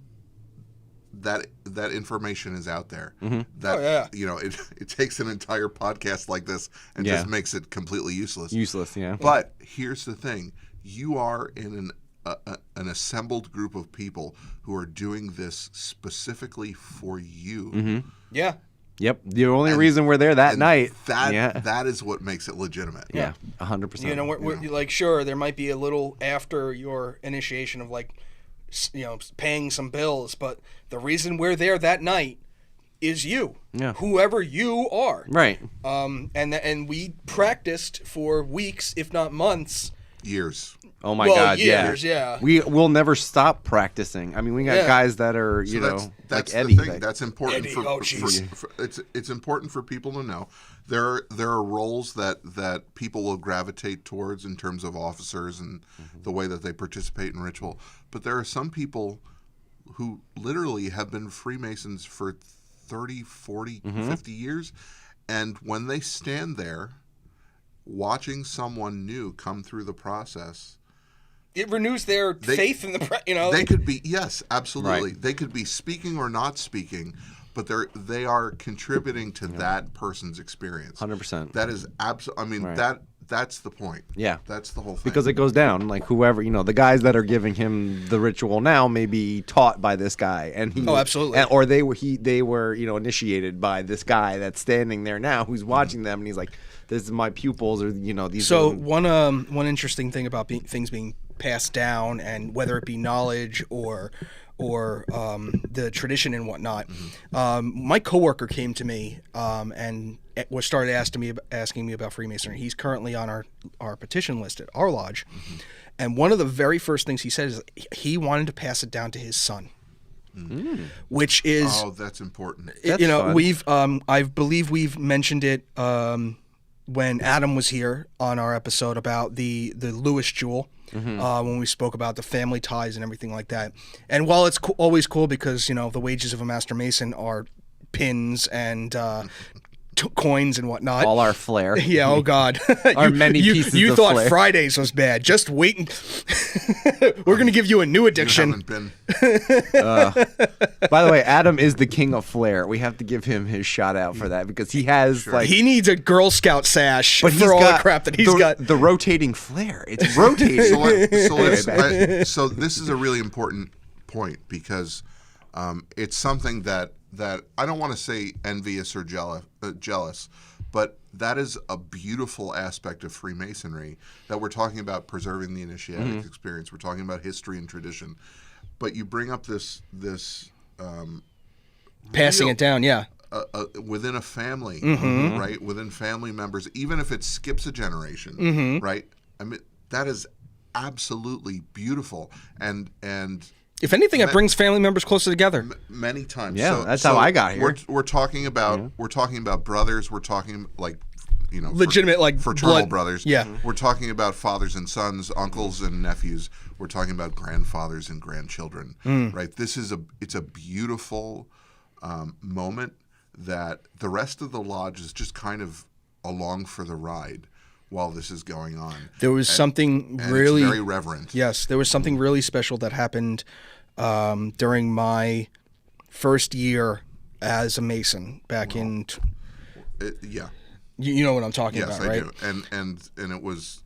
information is out there. That it takes an entire podcast like this and just makes it completely useless. Useless, yeah. But here's the thing: you are in an assembled group of people who are doing this specifically for you. Yeah. Yep. The only reason we're there that night. That is what makes it legitimate. Yeah. 100%. We're like, sure, there might be a little after your initiation of like, paying some bills, but the reason we're there that night is you. Yeah. Whoever you are. Right. And we practiced for weeks, if not months. Years. Oh my Well, God! years, yeah. yeah. We'll never stop practicing. I mean, we got guys that are That's like the Eddie. thing. That's important Eddie, for it's important for people to know. There are roles that people will gravitate towards in terms of officers and the way that they participate in ritual. But there are some people who literally have been Freemasons for 30, 40, 50 years, and when they stand there watching someone new come through the process, It renews their faith in the, They could be, yes, absolutely. Right. They could be speaking or not speaking, but they are contributing to that person's experience. 100%. That is absolutely. I mean, that's the point. Yeah. That's the whole thing. Because it goes down, like whoever, the guys that are giving him the ritual now may be taught by this guy, and he, absolutely, or they were initiated by this guy that's standing there now, who's watching them, and he's like, "This is my pupils," or these. So one interesting thing about things being passed down, and whether it be knowledge or the tradition and whatnot. My coworker came to me and started asking me about Freemasonry. He's currently on our petition list at our lodge, and one of the very first things he said is he wanted to pass it down to his son, which is that's important. Fun. We've I believe we've mentioned it when Adam was here on our episode about the Lewis Jewel. When we spoke about the family ties and everything like that. And while it's always cool because, the wages of a Master Mason are pins and coins and whatnot. All our flair. Yeah, oh God. Our many pieces You of thought flair. Fridays was bad. Just wait. We're going to give you a new You addiction. haven't been. By the way, Adam is the king of flair. We have to give him his shout out for that because he has like. He needs a Girl Scout sash But he's for all the got crap that he's got. the rotating flare. It's rotating. So this is a really important point because it's something that I don't want to say envious or jealous, but that is a beautiful aspect of Freemasonry that we're talking about preserving the initiatic experience. We're talking about history and tradition, but you bring up this Passing it down, yeah. within a family, right? Within family members, even if it skips a generation, right? I mean, that is absolutely beautiful, and if anything, it brings family members closer together. many times. Yeah, that's how I got here. We're talking about brothers. We're talking like Legitimate, like fraternal blood brothers. Yeah. We're talking about fathers and sons, uncles and nephews. We're talking about grandfathers and grandchildren. Right. It's a beautiful moment that the rest of the lodge is just kind of along for the ride while this is going on. There was something and really it's very reverent. Yes, there was something really special that happened during my first year as a Mason back in. Yeah. You know what I'm talking Yes, about, I right? do. And it was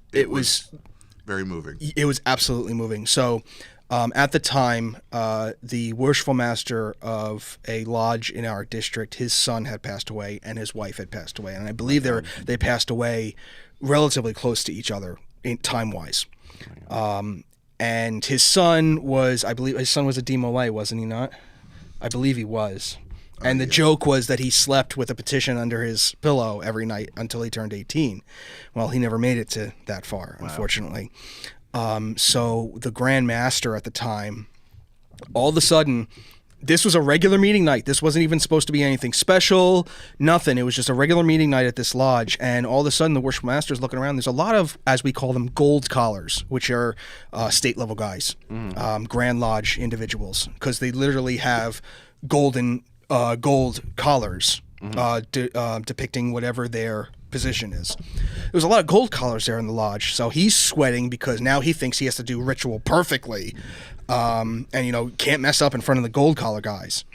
very moving. It was absolutely moving. So, at the time, the worshipful master of a lodge in our district, his son had passed away and his wife had passed away, and I believe they passed away relatively close to each other in time-wise. And his son was, I believe, a demolay, wasn't he not? I believe he was. And the joke was that he slept with a petition under his pillow every night until he turned 18. Well, he never made it to that far, unfortunately. So the Grand Master at the time, all of a sudden, this was a regular meeting night. This wasn't even supposed to be anything special, nothing. It was just a regular meeting night at this lodge. And all of a sudden, the worship master's looking around. There's a lot of, as we call them, gold collars, which are state-level guys, Grand Lodge individuals, because they literally have gold collars depicting whatever their position is. There was a lot of gold collars there in the lodge, so he's sweating because now he thinks he has to do ritual perfectly, and can't mess up in front of the gold collar guys.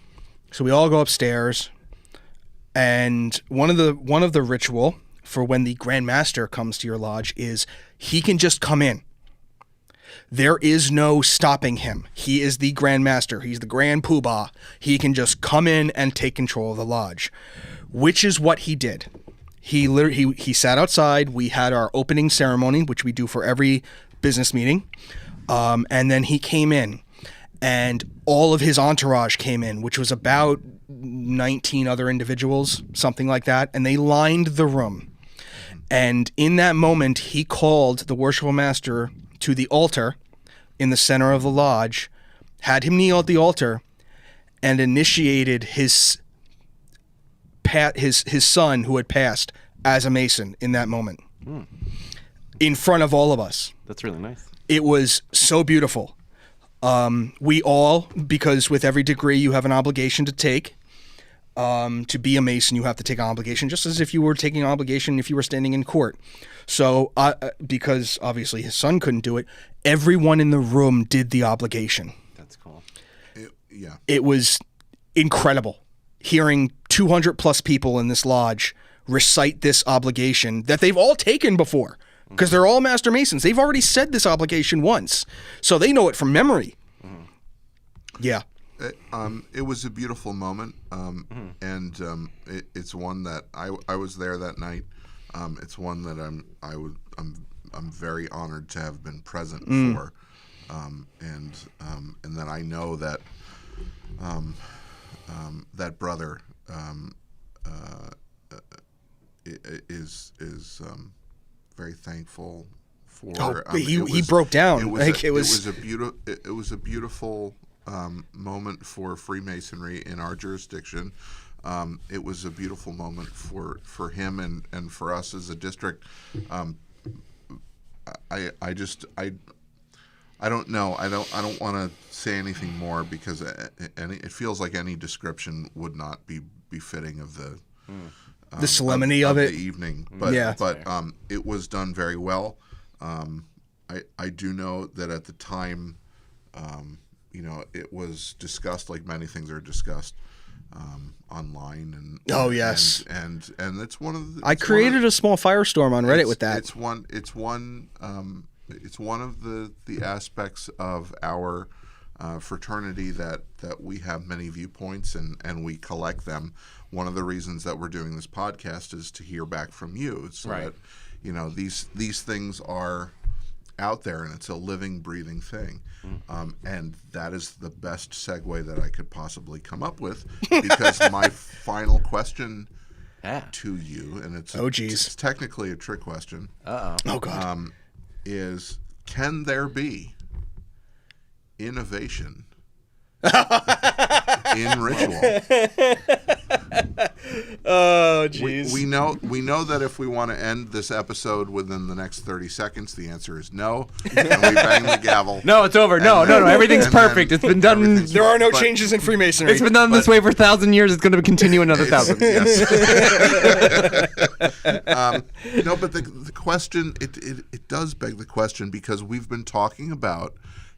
So we all go upstairs, and one of the ritual for when the Grand Master comes to your lodge is he can just come in. There is no stopping him. He is the Grand Master. He's the Grand Poobah. He can just come in and take control of the lodge, which is what he did. He sat outside. We had our opening ceremony, which we do for every business meeting, and then he came in, and all of his entourage came in, which was about 19 other individuals, something like that, and they lined the room. And in that moment, he called the worshipful master to the altar in the center of the lodge, had him kneel at the altar, and initiated his son who had passed as a Mason in that moment, in front of all of us. That's really nice. It was so beautiful. We all, because with every degree you have an obligation to take. To be a Mason, you have to take an obligation, just as if you were taking an obligation if you were standing in court. So, because obviously his son couldn't do it, everyone in the room did the obligation. That's cool. It was incredible hearing 200 plus people in this lodge recite this obligation that they've all taken before, because they're all Master Masons. They've already said this obligation once, so they know it from memory. Yeah. It was a beautiful moment, and it's one that I was there that night. It's one that I'm very honored to have been present for, and that I know that that brother is very thankful for. He broke down. It was a beautiful moment for Freemasonry in our jurisdiction. It was a beautiful moment for him and for us as a district. I don't know. I don't want to say anything more because it feels like any description would not be befitting of the solemnity of it, the evening. But Yeah. it was done very well. I do know that at the time, it was discussed like many things are discussed online, and Oh, yes. and it's one of the, I created a small firestorm on Reddit with that. It's one of the aspects of our fraternity that we have many viewpoints and we collect them. One of the reasons that we're doing this podcast is to hear back from you, so Right. that these things are out there and it's a living, breathing thing. And that is the best segue that I could possibly come up with, because my final question to you, and it's technically a trick question. Oh God. Is, can there be innovation in ritual? Oh jeez. We know that if we want to end this episode within the next 30 seconds, the answer is no, and we bang the gavel. No, it's over. No, everything's perfect. It's been done. There are no changes in Freemasonry. It's been done this way for 1,000 years. It's going to continue another 1,000. Yes. No, but the question, it does beg the question, because we've been talking about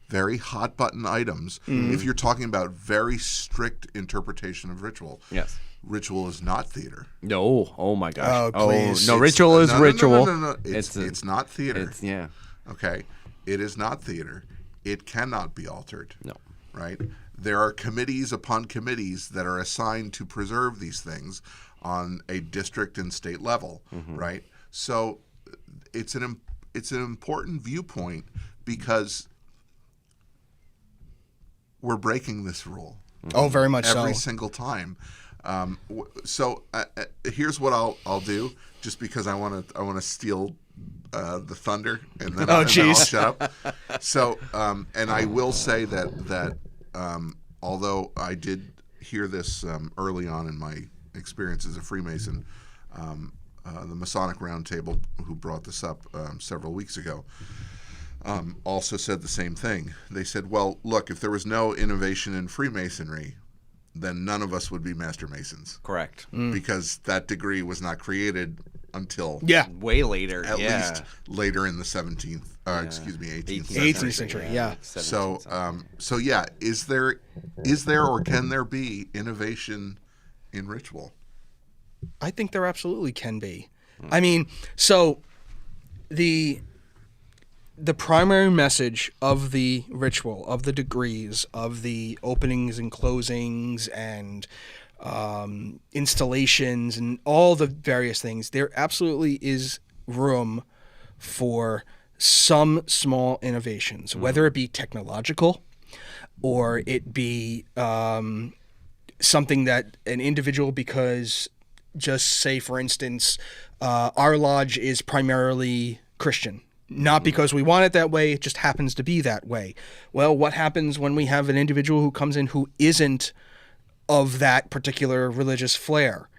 very hot button items. If you're talking about very strict interpretation of ritual, Yes. Ritual is not theater. No. Oh my gosh. Oh, please. No, ritual is ritual. No. It's not theater. Yeah. Okay, it is not theater. It cannot be altered. No. Right? There are committees upon committees that are assigned to preserve these things on a district and state level, right? So it's an important viewpoint, because we're breaking this rule. Oh, very much every so. single time. So here's what I'll do, just because I want to steal the thunder, and then, and then I'll shut up. So and I will say that although I did hear this early on in my experience as a Freemason, the Masonic Roundtable, who brought this up several weeks ago, also said the same thing. They said, well, look, if there was no innovation in Freemasonry, then none of us would be Master Masons. Correct. Because that degree was not created until way later. At least later in the 18th century. 18th century, yeah. So yeah, is there or can there be innovation in ritual? I think there absolutely can be. I mean, so the primary message of the ritual, of the degrees, of the openings and closings and installations and all the various things, there absolutely is room for some small innovations, whether it be technological or it be something that an individual, because just say, for instance, our lodge is primarily Christian. Not because we want it that way, it just happens to be that way. Well, what happens when we have an individual who comes in who isn't of that particular religious flair?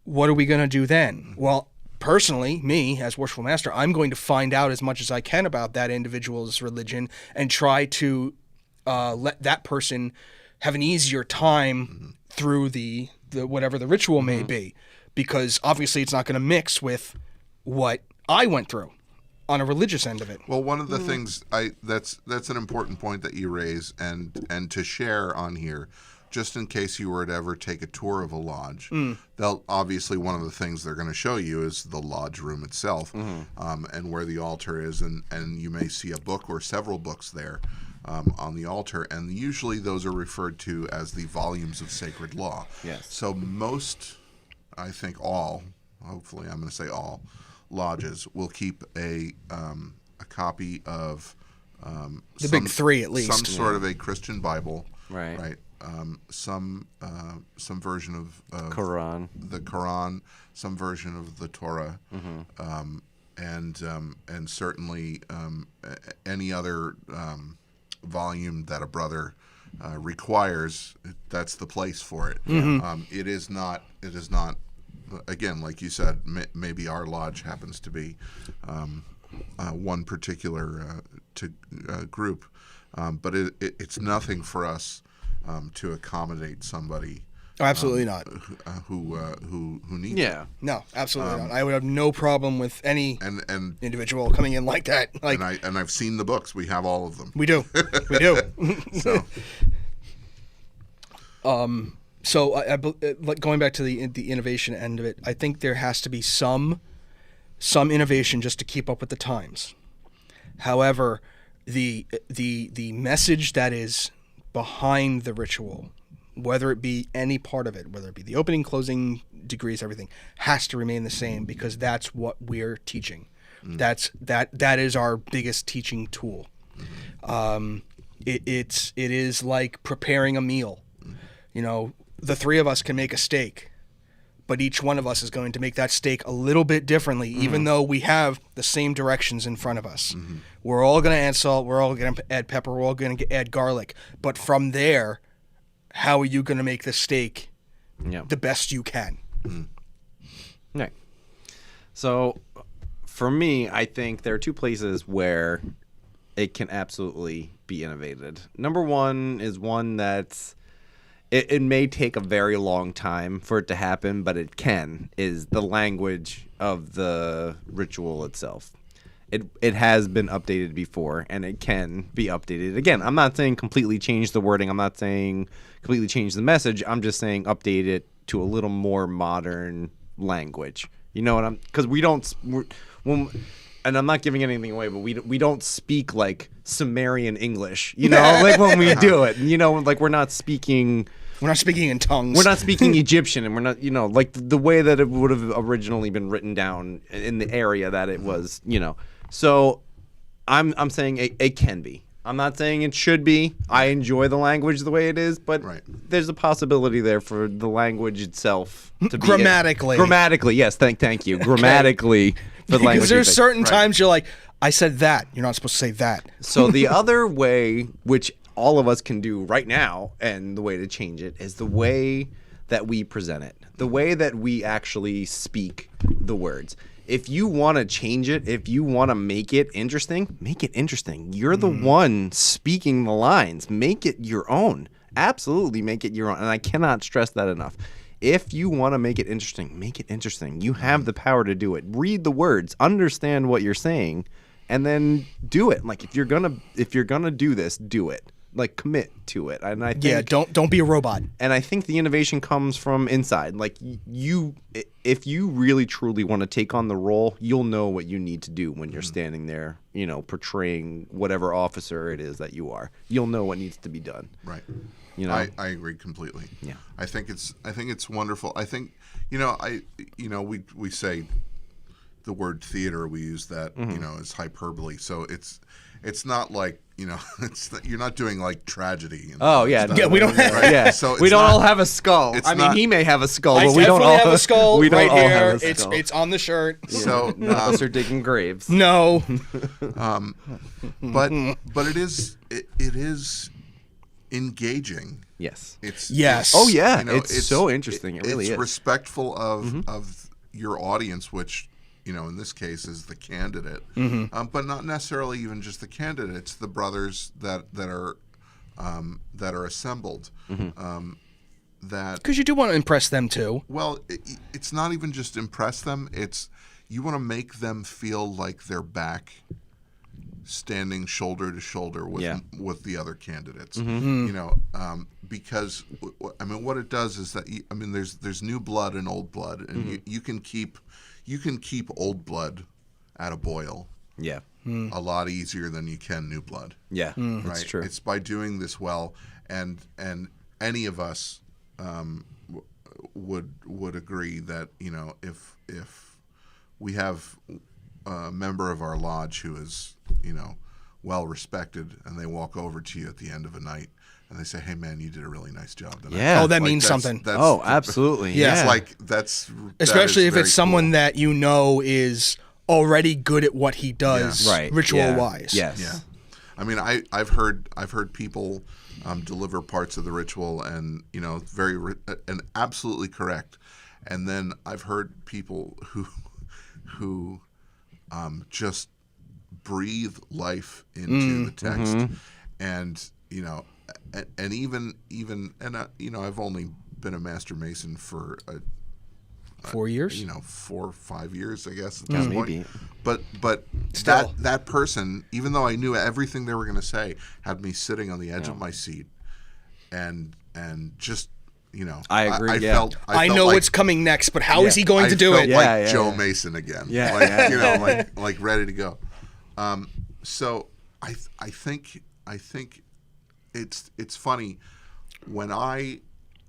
What are we going to do then? Well, personally, me, as Worshipful Master, I'm going to find out as much as I can about that individual's religion and try to let that person have an easier time through the whatever the ritual may be. Because obviously it's not going to mix with what I went through on a religious end of it. Well, one of the things that's an important point that you raise, and to share on here, just in case you were to ever take a tour of a lodge, they'll obviously, one of the things they're going to show you is the lodge room itself, and where the altar is, and you may see a book or several books there on the altar, and usually those are referred to as the volumes of sacred law. Yes. So most, I think all, hopefully I'm going to say all, lodges will keep a copy of the big three, at least, some sort of a Christian Bible, right? Some version of Quran, the Quran, some version of the Torah, and certainly any other volume that a brother requires. That's the place for it. It is not. Again, like you said, maybe our lodge happens to be one particular group, but it's nothing for us to accommodate somebody Absolutely not. who need Yeah. it. No, absolutely not. I would have no problem with any And individual coming in like that. Like I've seen the books. We have all of them. we do. We do. So So like going back to the innovation end of it, I think there has to be some innovation just to keep up with the times. However, the message that is behind the ritual, whether it be any part of it, whether it be the opening, closing, degrees, everything, has to remain the same because that's what we're teaching. That is our biggest teaching tool. It is like preparing a meal. You know, the three of us can make a steak, but each one of us is going to make that steak a little bit differently, even though we have the same directions in front of us. We're all going to add salt, we're all going to add pepper, we're all going to add garlic. But from there, how are you going to make the steak the best you can? Right. So, for me, I think there are two places where it can absolutely be innovated. Number one is one that's it may take a very long time for it to happen, but it can, is the language of the ritual itself. It has been updated before, and it can be updated. Again, I'm not saying completely change the wording. I'm not saying completely change the message. I'm just saying update it to a little more modern language. You know what I'm... Because and I'm not giving anything away, but we don't speak like Sumerian English, you know, like when we do it, you know, like we're not speaking in tongues. We're not speaking Egyptian, and we're not, you know, like the way that it would have originally been written down in the area that it was, you know. So I'm saying it can be. I'm not saying it should be. I enjoy the language the way it is, but there's a possibility there for the language itself to be grammatically. Yes, thank you. Grammatically. For the language. Because there's certain times you're like, I said that. You're not supposed to say that. So the other way, which all of us can do right now, and the way to change it, is the way that we present it. The way that we actually speak the words. If you want to change it, if you want to make it interesting, make it interesting. You're the one speaking the lines. Make it your own. Absolutely make it your own. And I cannot stress that enough. If you want to make it interesting, make it interesting. You have the power to do it. Read the words, understand what you're saying, and then do it. Like if you're gonna do this, do it. Like commit to it. And I think, don't be a robot. And I think the innovation comes from inside. Like if you really truly want to take on the role, you'll know what you need to do when you're standing there, you know, portraying whatever officer it is that you are. You'll know what needs to be done. Right. You know? I agree completely. Yeah. I think it's wonderful. I think we say the word theater, we use that as hyperbole. So it's not like, you're not doing like tragedy. Oh yeah, yeah, we don't. Right? Yeah, so we don't all have a skull. I mean, he may have a skull, but we don't all have a skull. We don't right all here. have a skull. It's on the shirt. So none of us are digging graves. No. But it is engaging. Yes. Yes. Oh yeah. It's so interesting. It really is. It's respectful of your audience, which in this case is the candidate, but not necessarily even just the candidate. It's the brothers that are assembled. That because you do want to impress them too. Well, it's not even just impress them. It's you want to make them feel like they're back, standing shoulder to shoulder with the other candidates. Because what it does is that there's new blood and old blood, and you can keep old blood at a boil. Yeah. A lot easier than you can new blood. Yeah, that's true. It's by doing this well, and any of us would agree that if we have a member of our lodge who is well respected, and they walk over to you at the end of a night and they say, "Hey man, you did a really nice job tonight." Yeah. Oh, that means something. Oh, absolutely. Yeah. It's like that's especially if it's someone that is already good at what he does, ritual wise. Yes. Yeah. I've heard people deliver parts of the ritual and and absolutely correct, and then I've heard people who just breathe life into the text, and and even I've only been a Master Mason for 4 years. 4 or 5 years, I guess. At Yeah, this maybe. Point. But Still. that person, even though I knew everything they were going to say, had me sitting on the edge of my seat, and just I agree, I yeah. felt I know like, what's coming next, but how is he going I to do felt it? like Yeah, Joe yeah. Mason again. Yeah, like, yeah. like ready to go. So I think it's funny when I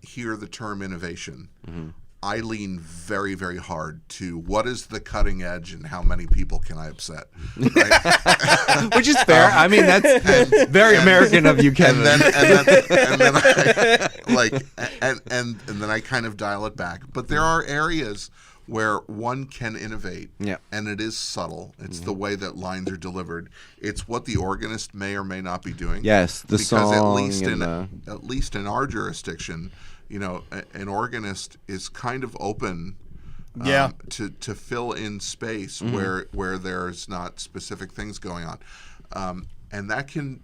hear the term innovation. Mm-hmm. I lean very, very hard to what is the cutting edge and how many people can I upset, right? Which is fair. I mean, that's very American of you, Kevin. and then I and then I kind of dial it back. But there are areas where one can innovate, Yeah. and it is subtle. It's the way that lines are delivered. It's what the organist may or may not be doing. Yes, the because song at least in our jurisdiction, an organist is kind of open. Yeah. To fill in space where there's not specific things going on, and that can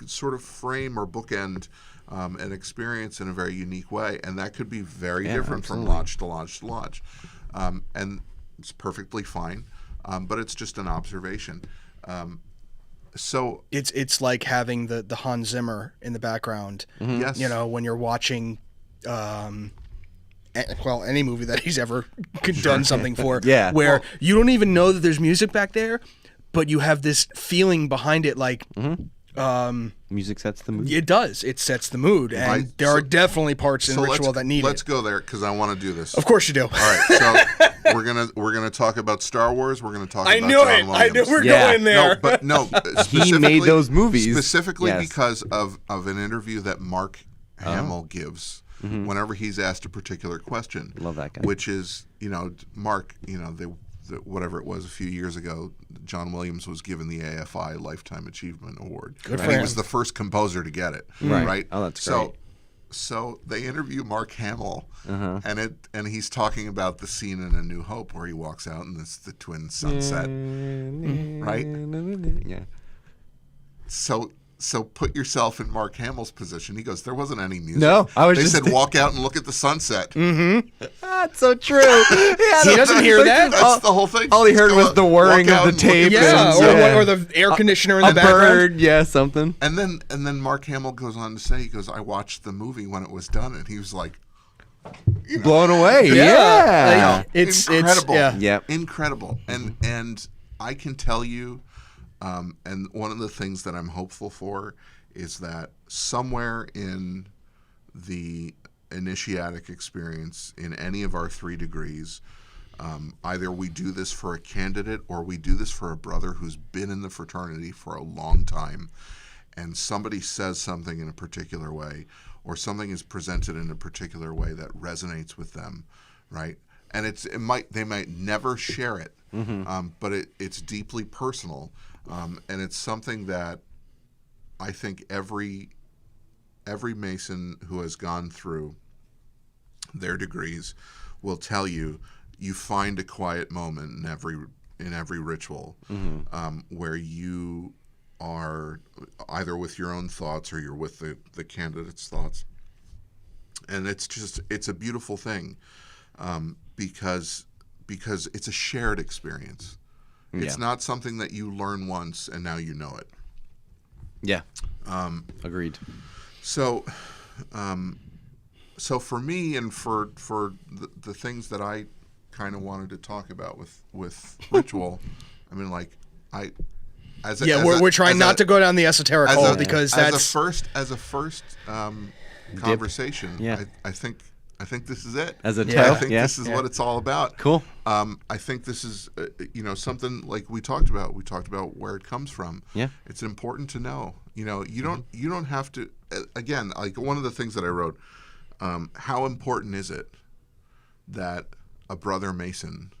sort of frame or bookend an experience in a very unique way, and that could be very different absolutely. from lodge to lodge to lodge, and it's perfectly fine, but it's just an observation. So It's like having the Hans Zimmer in the background. yes, When you're watching, any movie that he's ever done something for, Yeah. where you don't even know that there's music back there, but you have this feeling behind it, like Music sets the mood. it does. It sets the mood, and Right. there are definitely parts in so Ritual that need let's it. go there because I want to do this. Of course you do. All right, so we're gonna talk about Star Wars. We're gonna talk I about knew John it. I knew Williams. we're Yeah. going there. No, He made those movies. specifically Yes. because of an interview that Mark Hamill gives whenever he's asked a particular question. Love that guy. Which is, Mark, whatever it was a few years ago, John Williams was given the AFI Lifetime Achievement Award. Good for and he him. was the first composer to get it. Right. Right. Oh, that's great. So they interview Mark Hamill, and he's talking about the scene in A New Hope where he walks out and it's the twin sunset, right? Yeah. So put yourself in Mark Hamill's position. He goes, there wasn't any music. No, I was They just said walk out and look at the sunset. That's so true. Yeah, He doesn't hear that. That's the whole thing. all he heard Just was go the whirring walk of out the and look at tape. Yeah, and- or the air conditioner in a the background. bird, yeah, something. And then Mark Hamill goes on to say, he goes, I watched the movie when it was done, and he was like, Blown away. Yeah. Like, it's incredible. yeah. Yep. Incredible. And I can tell you, and one of the things that I'm hopeful for is that somewhere in the initiatic experience in any of our 3 degrees, either we do this for a candidate or we do this for a brother who's been in the fraternity for a long time, and somebody says something in a particular way, or something is presented in a particular way that resonates with them, right? And they might never share it, but it's deeply personal, and it's something that I think every Mason who has gone through their degrees will tell you. You find a quiet moment in every ritual where you are either with your own thoughts or you're with the candidate's thoughts, and it's a beautiful thing because it's a shared experience. It's not something that you learn once and now you know it. Yeah. Agreed. So for me and for the things that I kind of wanted to talk about with ritual, I mean, like We're trying not to go down the esoteric hole because that's as a first conversation. Yeah. I think this is it. As a I tip, think yeah. this is what it's all about. Cool. I think this is something like we talked about. We talked about where it comes from. Yeah. It's important to know. You don't have to. Again, like one of the things that I wrote. How important is it that a brother Mason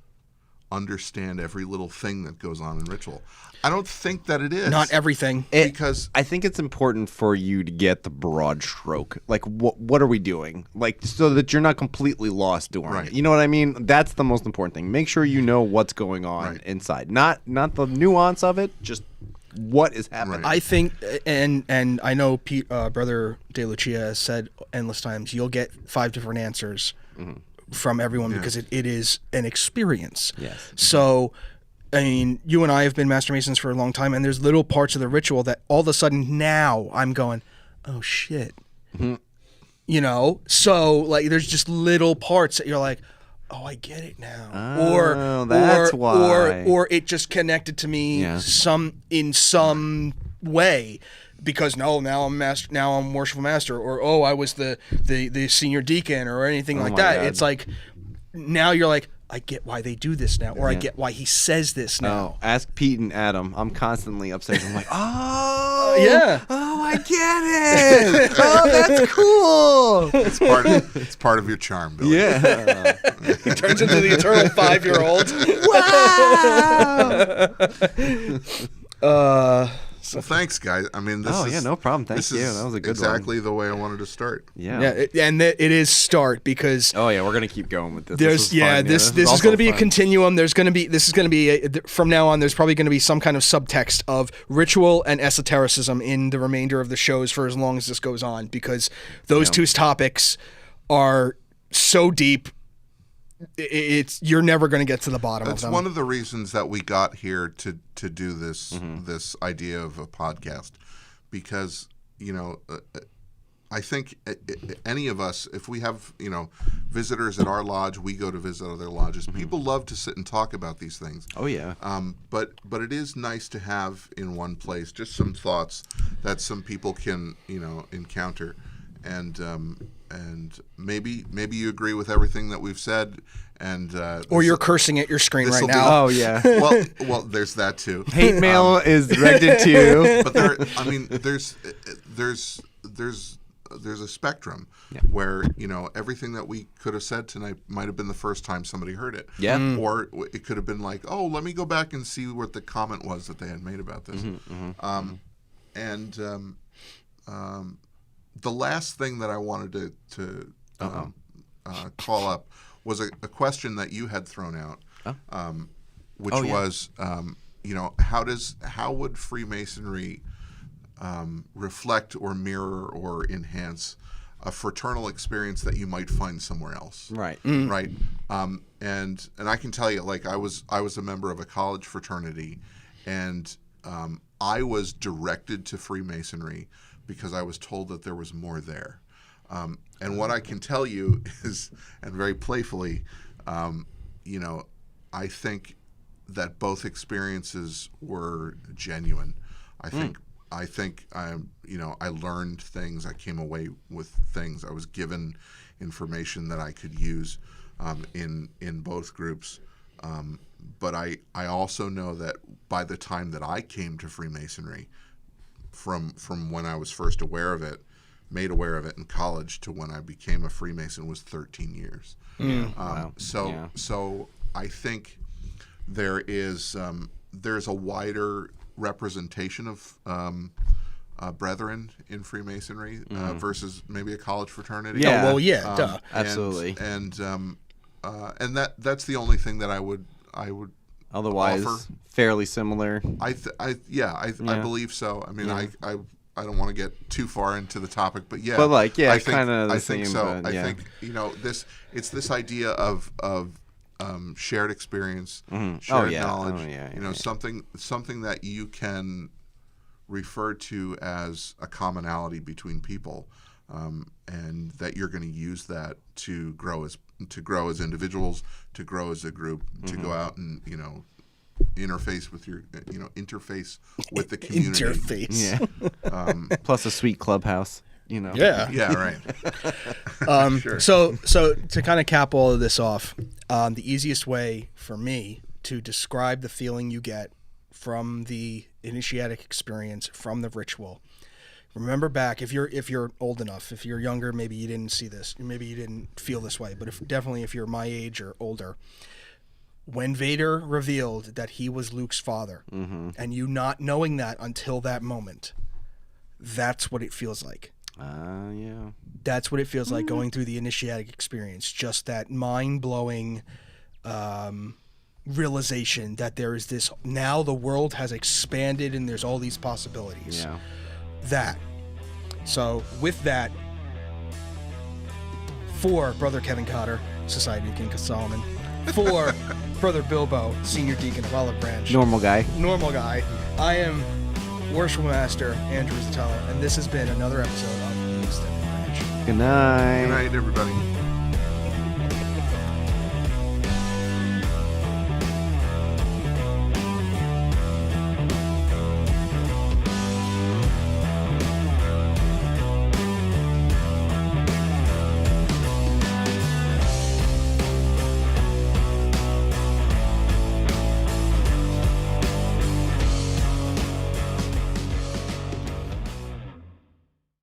understand every little thing that goes on in ritual? I don't think that it is. not everything. Because I think it's important for you to get the broad stroke. Like, what are we doing? Like, so that you're not completely lost doing Right. it. You know what I mean? That's the most important thing. Make sure you know what's going on Right. inside. Not the nuance of it. Just what is happening. Right. I think, and I know Brother De Lucia has said endless times, you'll get 5 different answers from everyone because it is an experience. Yes. So, I mean, you and I have been Master Masons for a long time, and there's little parts of the ritual that all of a sudden now I'm going, oh shit. You know? So, like, there's just little parts that you're like, oh, I get it now. Oh, that's why. Or it just connected to me in some way. Because now I'm master. Now I'm worshipful master, or I was the senior deacon, or anything like that. God. It's like now you're like, I get why they do this now, or I get why he says this now. Oh, ask Pete and Adam. I'm constantly upset. I'm like, oh, I get it. Oh, that's cool. It's part of your charm, Billy. Yeah. He turns into the eternal 5-year-old. Wow. Well, thanks, guys. I mean, this is... no problem. Thank you. Is That was a good exactly the way I wanted to start. Yeah. It is start because Oh yeah, we're gonna keep going with this. there's this is going to be a continuum. This is going to be from now on. There's probably going to be some kind of subtext of ritual and esotericism in the remainder of the shows for as long as this goes on, because those two topics are so deep. You're never going to get to the bottom of them. That's one of the reasons that we got here to do this this idea of a podcast, because I think any of us, if we have visitors at our lodge, we go to visit other lodges. People love to sit and talk about these things. Oh yeah. But it is nice to have in one place just some thoughts that some people can encounter, and maybe you agree with everything that we've said, and or you're cursing at your screen right this'll now. Oh yeah. well, there's that too. Hate mail is directed to you. But there's a spectrum where everything that we could have said tonight might have been the first time somebody heard it. Yeah. Or it could have been like, oh, let me go back and see what the comment was that they had made about this. The last thing that I wanted to call up was a question that you had thrown out, which was, how would Freemasonry reflect or mirror or enhance a fraternal experience that you might find somewhere else? Right. Right. And I can tell you, like, I was a member of a college fraternity, and I was directed to Freemasonry because I was told that there was more there. And what I can tell you is, and very playfully, I think that both experiences were genuine. I think I learned things. I came away with things. I was given information that I could use in both groups. But I also know that by the time that I came to Freemasonry, from when I was first made aware of it in college to when I became a Freemason was 13 years. Wow. So I think there's a wider representation of brethren in Freemasonry versus maybe a college fraternity. Yeah. Duh. Absolutely. And that's the only thing that I would Otherwise, offer. fairly similar. I believe so. I mean, I don't want to get too far into the topic, but yeah. But like, yeah, I think, kind of the I same. think so. But, yeah. I think it's this idea of shared experience, shared knowledge. Something that you can refer to as a commonality between people, and that you're going to use that to grow as individuals, to grow as a group, to go out and interface with the community. Interface. Yeah. Plus a sweet clubhouse. Yeah, right. Sure. So to kind of cap all of this off, the easiest way for me to describe the feeling you get from the initiatic experience, from the ritual. Remember back, if you're old enough, if you're younger, maybe you didn't see this, maybe you didn't feel this way, but if you're my age or older, when Vader revealed that he was Luke's father, and you not knowing that until that moment, that's what it feels like. Yeah. That's what it feels like going through the initiatic experience. Just that mind-blowing realization that there is this, now the world has expanded and there's all these possibilities. Yeah. That. So with that, for Brother Kevin Cotter, Society of King Solomon, for Brother Bilbo, Senior Deacon of Olive Branch, Normal guy. I am Worship Master Andrew Zatella, and this has been another episode of The Extended Branch. Good night. Good night, everybody.